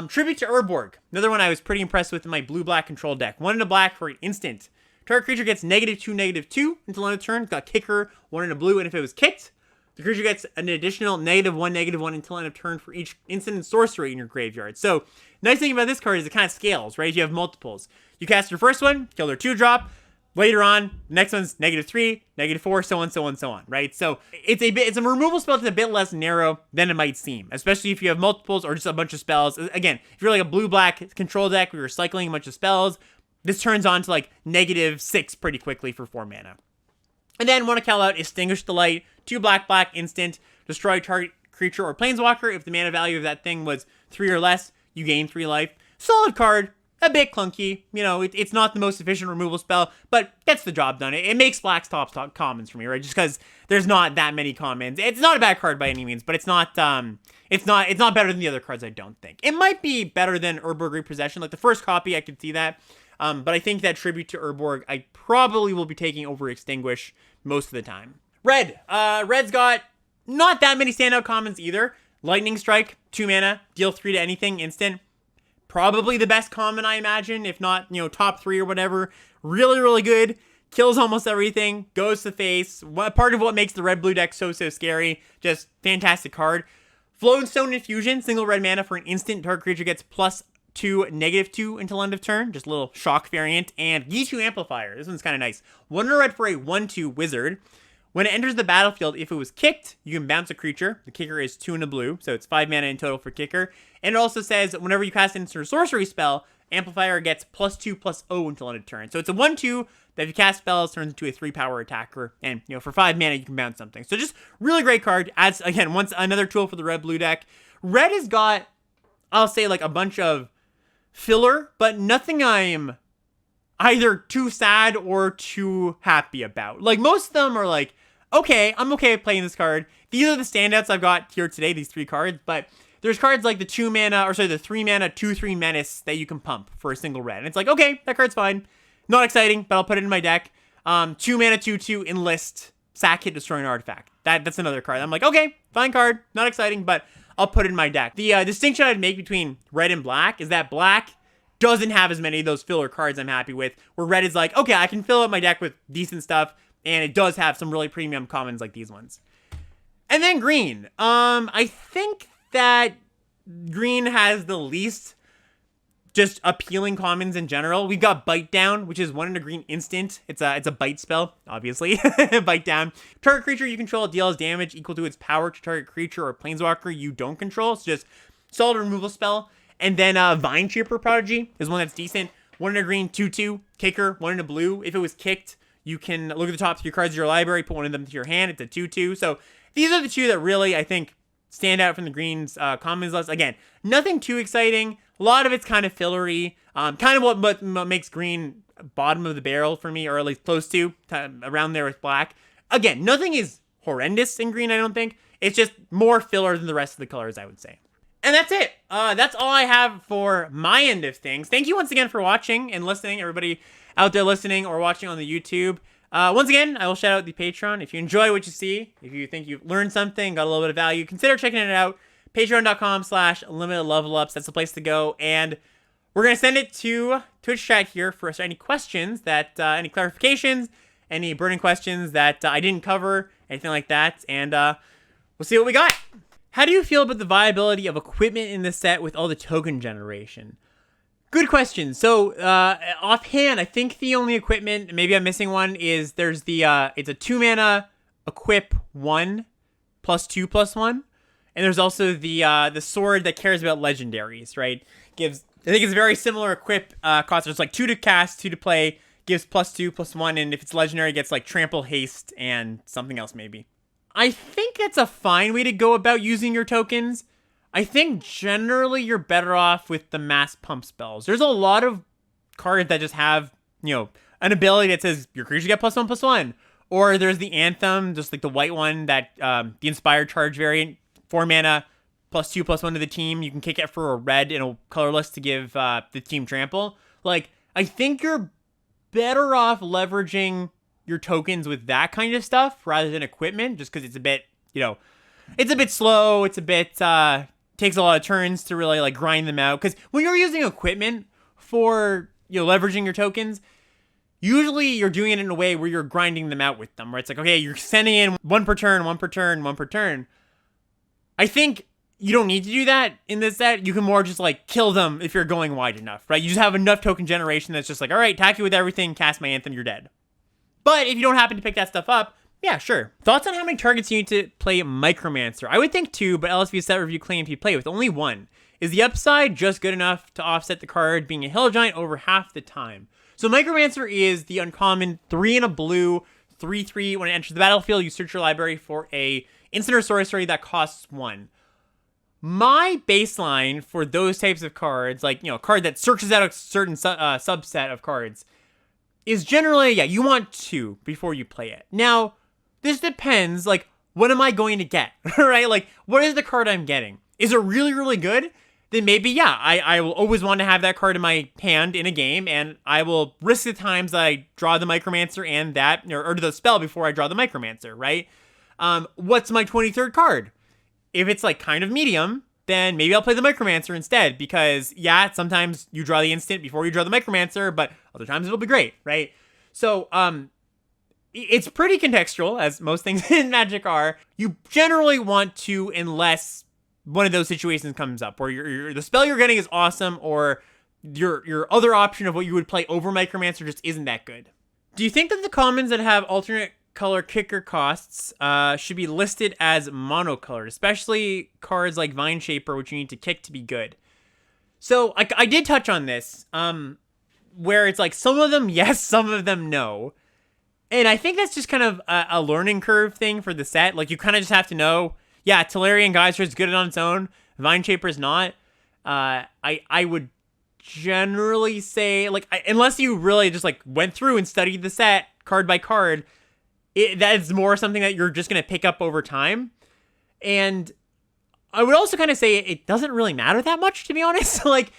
Tribute to Urborg. Another one I was pretty impressed with in my blue-black control deck. 1 and a black for an instant. Target creature gets -2/-2 until end of turn. Got kicker, 1 and a blue, and if it was kicked, the creature gets an additional -1/-1 until end of turn for each instant and sorcery in your graveyard. So, nice thing about this card is it kind of scales, right? You have multiples. You cast your first one, kill their 2-drop. Later on, next one's -3, -4, so on, right? So it's a removal spell that's a bit less narrow than it might seem, especially if you have multiples or just a bunch of spells. Again, if you're like a blue-black control deck where you're cycling a bunch of spells, this turns on to like -6 pretty quickly for 4 mana. And then want to call out Extinguish the Light, 2 black instant, destroy target creature or planeswalker. If the mana value of that thing was 3 or less, you gain 3 life. Solid card. A bit clunky, it's not the most efficient removal spell, but gets the job done. It makes Black's top commons for me, right? Just because there's not that many commons. It's not a bad card by any means, but it's not better than the other cards, I don't think. It might be better than Urborg Repossession. Like the first copy, I could see that. But I think that Tribute to Urborg, I probably will be taking over Extinguish most of the time. Red. Red's got not that many standout commons either. Lightning Strike, 2 mana, deal 3 to anything, instant. Probably the best common, I imagine, if not, top 3 or whatever. Really, really good. Kills almost everything. Goes to face. Part of what makes the red-blue deck so scary. Just fantastic card. Flowstone Infusion. Single red mana for an instant. Target creature gets +2, -2 until end of turn. Just a little shock variant. And G2 Amplifier. This one's kind of nice. 1 red for a 1/2 wizard. When it enters the battlefield, if it was kicked, you can bounce a creature. The kicker is 2 and a blue, so it's 5 mana in total for kicker. And it also says whenever you cast an instant or sorcery spell, Amplifier gets +2/+0 until end of turn. So it's a 1/2 that if you cast spells, turns into a 3-power attacker. And, for 5 mana, you can bounce something. So just really great card. Adds, again, once another tool for the red-blue deck. Red has got, I'll say, like a bunch of filler, but nothing I'm either too sad or too happy about. Like, most of them are like, okay, I'm okay with playing this card. These are the standouts I've got here today, these 3 cards, but there's cards like the 3 mana 2/3 Menace that you can pump for a single red. And it's like, okay, that card's fine. Not exciting, but I'll put it in my deck. 2 mana 2/2 Enlist, sack hit, destroy an artifact. That's another card. I'm like, okay, fine card, not exciting, but I'll put it in my deck. The distinction I'd make between red and black is that black doesn't have as many of those filler cards I'm happy with, where red is like, okay, I can fill up my deck with decent stuff, and it does have some really premium commons like these ones. And then green. I think that green has the least just appealing commons in general. We've got Bite Down, which is 1 and a green instant. It's a bite spell, obviously. Bite Down. Target creature you control deals damage equal to its power to target creature or planeswalker you don't control. It's just solid removal spell. And then Vine Chipper Prodigy is one that's decent. 1 and a green, 2/2. Kicker, 1 and a blue. If it was kicked, you can look at the top 3 cards of your library, put one of them to your hand. It's a 2/2. So these are the 2 that really, I think, stand out from the green's commons list. Again, nothing too exciting. A lot of it's kind of fillery. Kind of what makes green bottom of the barrel for me, or at least close to around there with black. Again, nothing is horrendous in green, I don't think. It's just more filler than the rest of the colors, I would say. And that's it. That's all I have for my end of things. Thank you once again for watching and listening, everybody out there listening or watching on the YouTube. Once again, I will shout out the Patreon. If you enjoy what you see, if you think you've learned something, got a little bit of value, consider checking it out. Patreon.com/limitedlevelups. That's the place to go. And we're going to send it to Twitch chat here for any questions any clarifications, any burning questions that I didn't cover, anything like that. And we'll see what we got. How do you feel about the viability of equipment in the set with all the token generation? Good question. So, offhand, I think the only equipment, maybe I'm missing one, is there's it's a 2-mana equip 1 +2/+1. And there's also the sword that cares about legendaries, right? I think it's a very similar equip cost. There's like 2 to cast, 2 to play, gives +2/+1, and if it's legendary, it gets like trample, haste, and something else maybe. I think that's a fine way to go about using your tokens. I think generally you're better off with the mass pump spells. There's a lot of cards that just have, an ability that says your creatures get +1/+1. Or there's the Anthem, just like the white one that the Inspired Charge variant, 4 mana, +2/+1 to the team. You can kick it for a red in a colorless to give the team trample. Like, I think you're better off leveraging your tokens with that kind of stuff rather than equipment, just because it's a bit, it's a bit slow. It's a bit, takes a lot of turns to really like grind them out. Because when you're using equipment for, leveraging your tokens, usually you're doing it in a way where you're grinding them out with them, right? It's like, okay, you're sending in 1 per turn, 1 per turn, 1 per turn. I think you don't need to do that in this set. You can more just like kill them if you're going wide enough, right? You just have enough token generation that's just like, all right, attack you with everything, cast my Anthem, you're dead. But if you don't happen to pick that stuff up, yeah, sure. Thoughts on how many targets you need to play Micromancer? I would think 2, but LSV set review claimed you play with only 1. Is the upside just good enough to offset the card being a Hill Giant over half the time? So Micromancer is the uncommon 3 and a blue, 3/3. When it enters the battlefield, you search your library for a instant or sorcery that costs 1. My baseline for those types of cards, like, a card that searches out a certain subset of cards, is generally, you want 2 before you play it. Now, this depends, like, what am I going to get, right? Like, what is the card I'm getting? Is it really, really good? Then maybe, I will always want to have that card in my hand in a game, and I will risk the times that I draw the Micromancer and that, or the spell before I draw the Micromancer, right? What's my 23rd card? If it's, like, kind of medium, then maybe I'll play the Micromancer instead, because, sometimes you draw the instant before you draw the Micromancer, but other times it'll be great, right? So, it's pretty contextual, as most things in Magic are. You generally want to, unless one of those situations comes up, where the spell you're getting is awesome, or your other option of what you would play over Micromancer just isn't that good. Do you think that the commons that have alternate color kicker costs should be listed as monocolored, especially cards like Vine Shaper, which you need to kick to be good? So I did touch on this, where it's like some of them yes, some of them no. And I think that's just kind of a learning curve thing for the set. Like, you kind of just have to know, Tolarian Geyser is good on its own. Vine Shaper is not. I would generally say, like, unless you really just, like, went through and studied the set card by card, that's more something that you're just going to pick up over time. And I would also kind of say it doesn't really matter that much, to be honest. Like,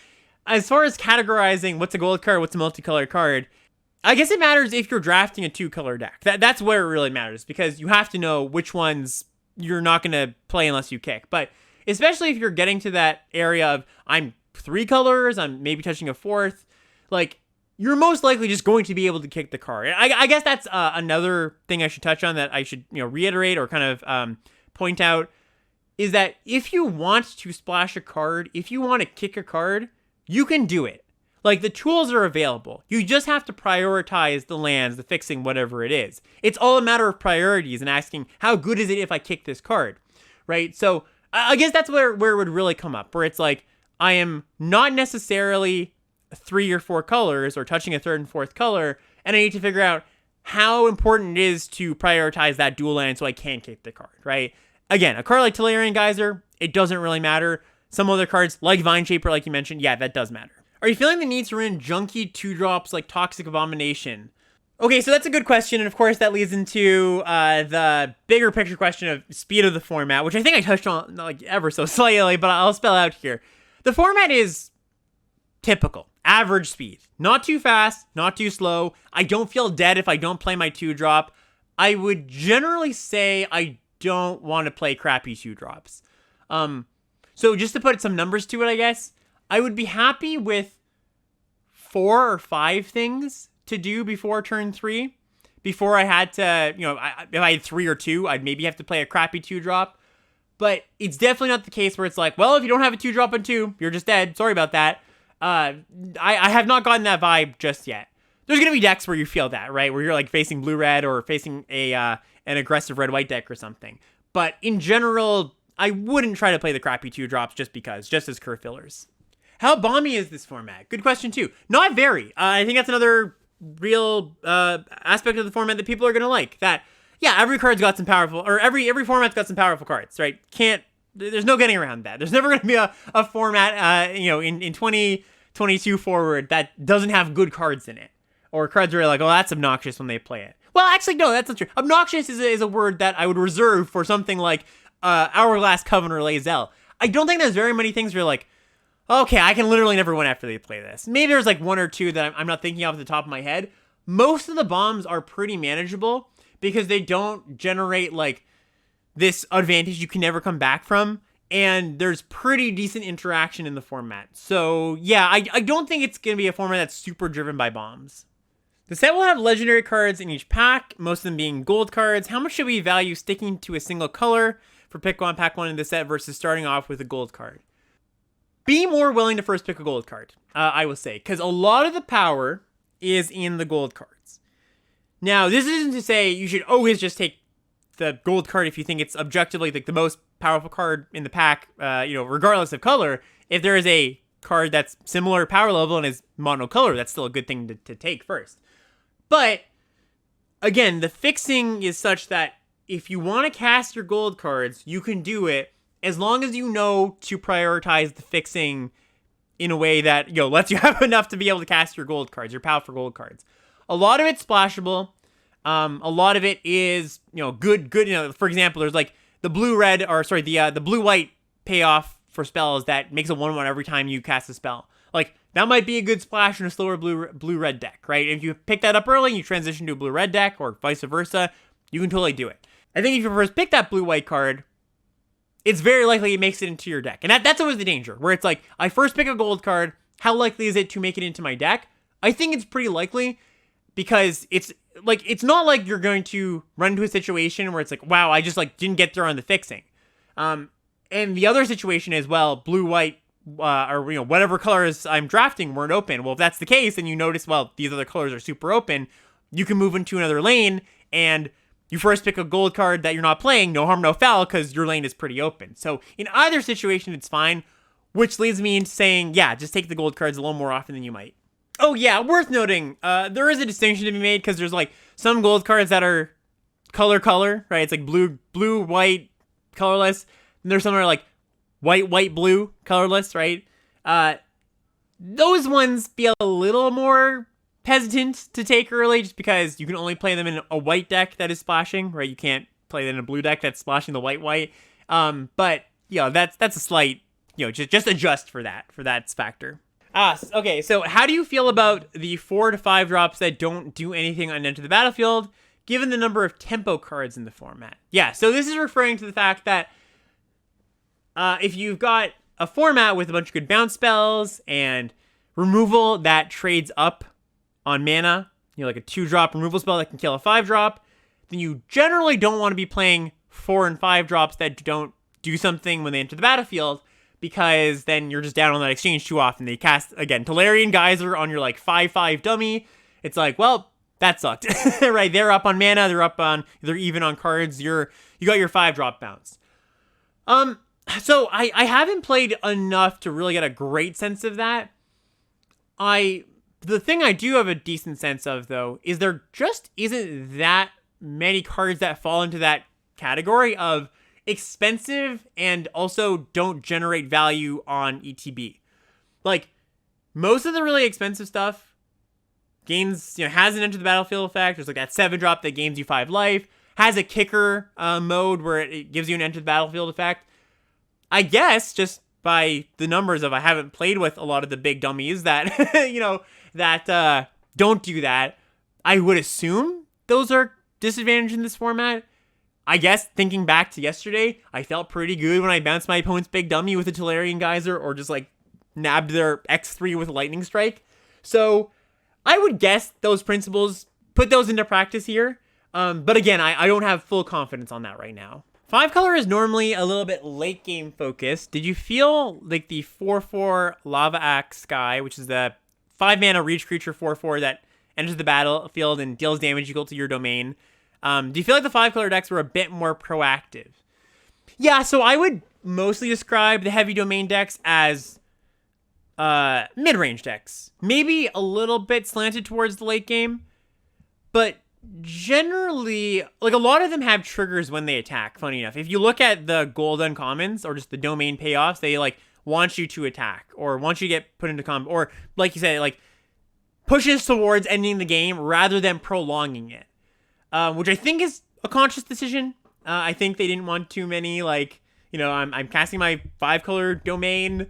as far as categorizing what's a gold card, what's a multicolored card, I guess it matters if you're drafting a 2-color deck. That's where it really matters, because you have to know which ones you're not going to play unless you kick. But especially if you're getting to that area of, I'm 3 colors, I'm maybe touching a 4th, like, you're most likely just going to be able to kick the card. I guess that's another thing I should touch on, that I should reiterate or kind of point out, is that if you want to splash a card, if you want to kick a card, you can do it. Like, the tools are available. You just have to prioritize the lands, the fixing, whatever it is. It's all a matter of priorities and asking, how good is it if I kick this card, right? So I guess that's where it would really come up, where it's like, I am not necessarily 3 or 4 colors or touching a 3rd and 4th color, and I need to figure out how important it is to prioritize that dual land so I can kick the card, right? Again, a card like Tolarian Geyser, it doesn't really matter. Some other cards, like Vine Shaper, like you mentioned, that does matter. Are you feeling the need to run junky 2-drops like Toxic Abomination? Okay, so that's a good question, and of course that leads into the bigger picture question of speed of the format, which I think I touched on like ever so slightly, but I'll spell out here. The format is typical, average speed. Not too fast, not too slow. I don't feel dead if I don't play my 2-drop. I would generally say I don't want to play crappy 2-drops. So just to put some numbers to it, I guess, I would be happy with 4 or 5 things to do before turn 3. Before I had to, if I had 3 or 2, I'd maybe have to play a crappy 2-drop. But it's definitely not the case where it's like, well, if you don't have a 2-drop on 2, you're just dead. Sorry about that. I have not gotten that vibe just yet. There's going to be decks where you feel that, right? Where you're like facing blue-red or facing an aggressive red-white deck or something. But in general, I wouldn't try to play the crappy 2-drops just as curve fillers. How bomby is this format? Good question too. Not very. I think that's another real aspect of the format that people are going to like. That, yeah, every card's got some powerful, or every format's got some powerful cards, right? There's no getting around that. There's never going to be a format, in 2022 forward that doesn't have good cards in it. Or cards where you're like, oh, that's obnoxious when they play it. Well, actually, no, that's not true. Obnoxious is a word that I would reserve for something like Hourglass Coven or Lae'zel. I don't think there's very many things where you're like, okay, I can literally never win after they play this. Maybe there's like 1 or 2 that I'm not thinking off the top of my head. Most of the bombs are pretty manageable because they don't generate like this advantage you can never come back from. And there's pretty decent interaction in the format. So yeah, I don't think it's going to be a format that's super driven by bombs. The set will have legendary cards in each pack, most of them being gold cards. How much should we value sticking to a single color for pick 1, pack 1 in the set versus starting off with a gold card? Be more willing to first pick a gold card, I will say, because a lot of the power is in the gold cards. Now, this isn't to say you should always just take the gold card if you think it's objectively like the most powerful card in the pack, regardless of color. If there is a card that's similar power level and is monocolor, that's still a good thing to take first. But, again, the fixing is such that if you want to cast your gold cards, you can do it as long as you know to prioritize the fixing in a way that, lets you have enough to be able to cast your gold cards, your powerful gold cards. A lot of it's splashable. A lot of it is, good. For example, there's like the the blue-white payoff for spells that makes a 1/1 every time you cast a spell. Like, that might be a good splash in a slower blue-red deck, right? If you pick that up early and you transition to a blue-red deck or vice versa, you can totally do it. I think if you first pick that blue-white card, it's very likely it makes it into your deck. And that's always the danger, where it's like, I first pick a gold card, how likely is it to make it into my deck? I think it's pretty likely, because it's not like you're going to run into a situation where it's like, wow, I just didn't get there on the fixing. And the other situation is, well, blue-white, or whatever colors I'm drafting weren't open. Well, if that's the case, and you notice, well, these other colors are super open, you can move into another lane, and you first pick a gold card that you're not playing, no harm, no foul, because your lane is pretty open. So in either situation, it's fine, which leads me into saying, yeah, just take the gold cards a little more often than you might. Oh yeah, worth noting, there is a distinction to be made, because there's some gold cards that are color, right? It's like blue, white, colorless, and there's some that are white, blue, colorless, right? Those ones be a little more hesitant to take early, just because you can only play them in a white deck that is splashing, right? You can't play them in a blue deck that's splashing the white. But that's a slight, just adjust for that factor. Okay, so how do you feel about the 4 to 5 drops that don't do anything on Enter the Battlefield, given the number of tempo cards in the format? Yeah, so this is referring to the fact that if you've got a format with a bunch of good bounce spells and removal that trades up on mana, like a 2-drop removal spell that can kill a 5-drop, then you generally don't want to be playing 4 and 5 drops that don't do something when they enter the battlefield, because then you're just down on that exchange too often. They cast, again, Tolarian Geyser on your 5/5 dummy. It's like, well, that sucked. Right? They're up on mana, they're even on cards, you got your 5-drop bounce. So I haven't played enough to really get a great sense of that. The thing I do have a decent sense of, though, is there just isn't that many cards that fall into that category of expensive and also don't generate value on ETB. Most of the really expensive stuff gains, has an enter the battlefield effect. There's like that 7-drop that gains you 5 life. Has a kicker mode where it gives you an enter the battlefield effect. I guess just by the numbers of I haven't played with a lot of the big dummies that, that don't do that. I would assume those are disadvantaged in this format. I guess thinking back to yesterday, I felt pretty good when I bounced my opponent's big dummy with a Tolarian Geyser or just like nabbed their X3 with a Lightning Strike. So I would guess those principles, put those into practice here. But again, I don't have full confidence on that right now. 5-color is normally a little bit late game focused. Did you feel like the 4/4 Lava Axe Sky, which is the 5-mana reach creature 4/4 that enters the battlefield and deals damage equal to your domain? Do you feel like the 5-color decks were a bit more proactive? Yeah, so I would mostly describe the heavy domain decks as mid-range decks. Maybe a little bit slanted towards the late game, but generally, like a lot of them have triggers when they attack, funny enough. If you look at the gold uncommons or just the domain payoffs, they like want you to attack or want you to get put into combat, or like you said, like pushes towards ending the game rather than prolonging it, which I think is a conscious decision. I think they didn't want too many, like, I'm casting my 5-color domain,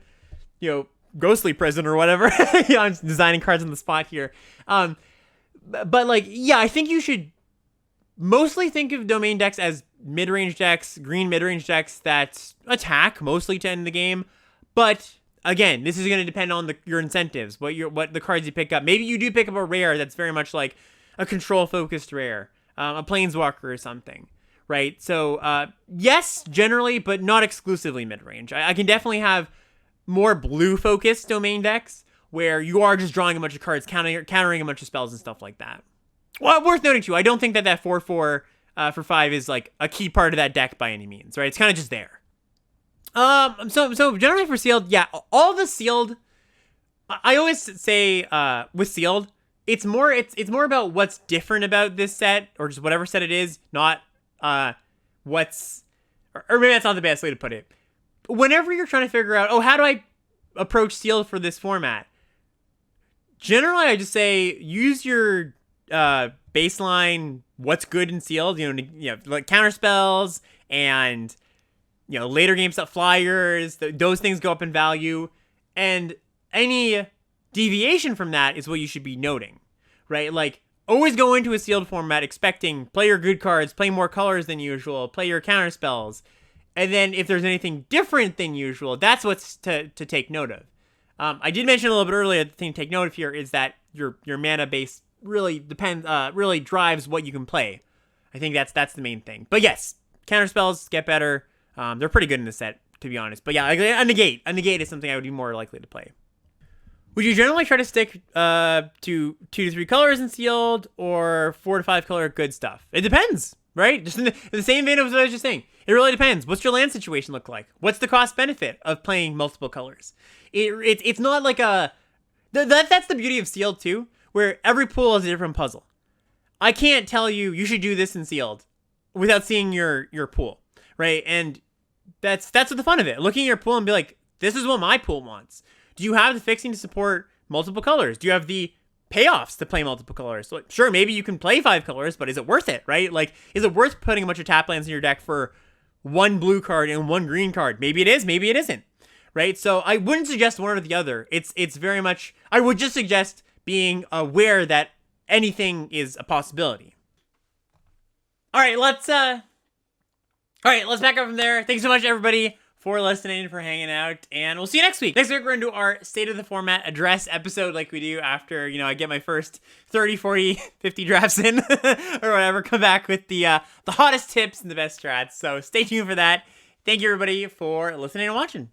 ghostly prison or whatever. I'm designing cards on the spot here. But like, yeah, I think you should mostly think of domain decks as mid-range decks, green mid-range decks that attack mostly to end the game. But again, this is going to depend on your incentives, what the cards you pick up. Maybe you do pick up a rare that's very much like a control-focused rare, a planeswalker or something, right? So yes, generally, but not exclusively mid-range. I can definitely have more blue-focused domain decks where you are just drawing a bunch of cards, countering a bunch of spells and stuff like that. Well, worth noting too, I don't think that 4/4 for 5 is like a key part of that deck by any means, right? It's kind of just there. So generally for sealed, yeah, all the sealed, I always say with sealed, it's more about what's different about this set or just whatever set it is, not what's, or maybe that's not the best way to put it. Whenever you're trying to figure out, how do I approach sealed for this format? Generally, I just say use your baseline. What's good in sealed? Like counter spells and later game stuff, flyers. Those things go up in value, and any deviation from that is what you should be noting, right? Like always go into a sealed format expecting play your good cards, play more colors than usual, play your counter spells, and then if there's anything different than usual, that's what's to take note of. I did mention a little bit earlier, the thing to take note of here is that your mana base really really drives what you can play. I think that's the main thing. But yes, counter spells get better. They're pretty good in this set, to be honest. But yeah, a negate is something I would be more likely to play. Would you generally try to stick to 2 to 3 colors in sealed or 4 to 5 color good stuff? It depends, right? Just in the same vein of what I was just saying. It really depends. What's your land situation look like? What's the cost benefit of playing multiple colors? It's not like that's the beauty of sealed too, where every pool is a different puzzle. I can't tell you should do this in sealed without seeing your pool, right? And that's what the fun of it. Looking at your pool and be like, this is what my pool wants. Do you have the fixing to support multiple colors? Do you have the payoffs to play multiple colors? So, sure, maybe you can play 5 colors, but is it worth it, right? Like, is it worth putting a bunch of tap lands in your deck for 1 blue card and 1 green card? Maybe it is, maybe it isn't, right? So I wouldn't suggest one or the other. It's very much, I would just suggest being aware that anything is a possibility. All right, let's back up from there. Thanks so much, everybody, for listening, for hanging out, and we'll see you next week. Next week, we're going to do our State of the Format address episode like we do after, I get my first 30, 40, 50 drafts in, or whatever. Come back with the hottest tips and the best strats. So stay tuned for that. Thank you, everybody, for listening and watching.